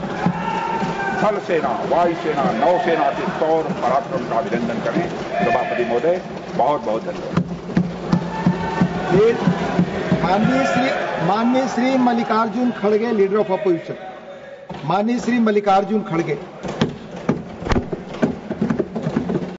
थल सेना, वायुसेना, नौसेना के शौर्य पराक्रम का अभिनंदन करें। सभापति महोदय, बहुत बहुत धन्यवाद। माननीय श्री मल्लिकार्जुन खड़गे, लीडर ऑफ अपोजिशन। माननीय श्री मल्लिकार्जुन खड़गे।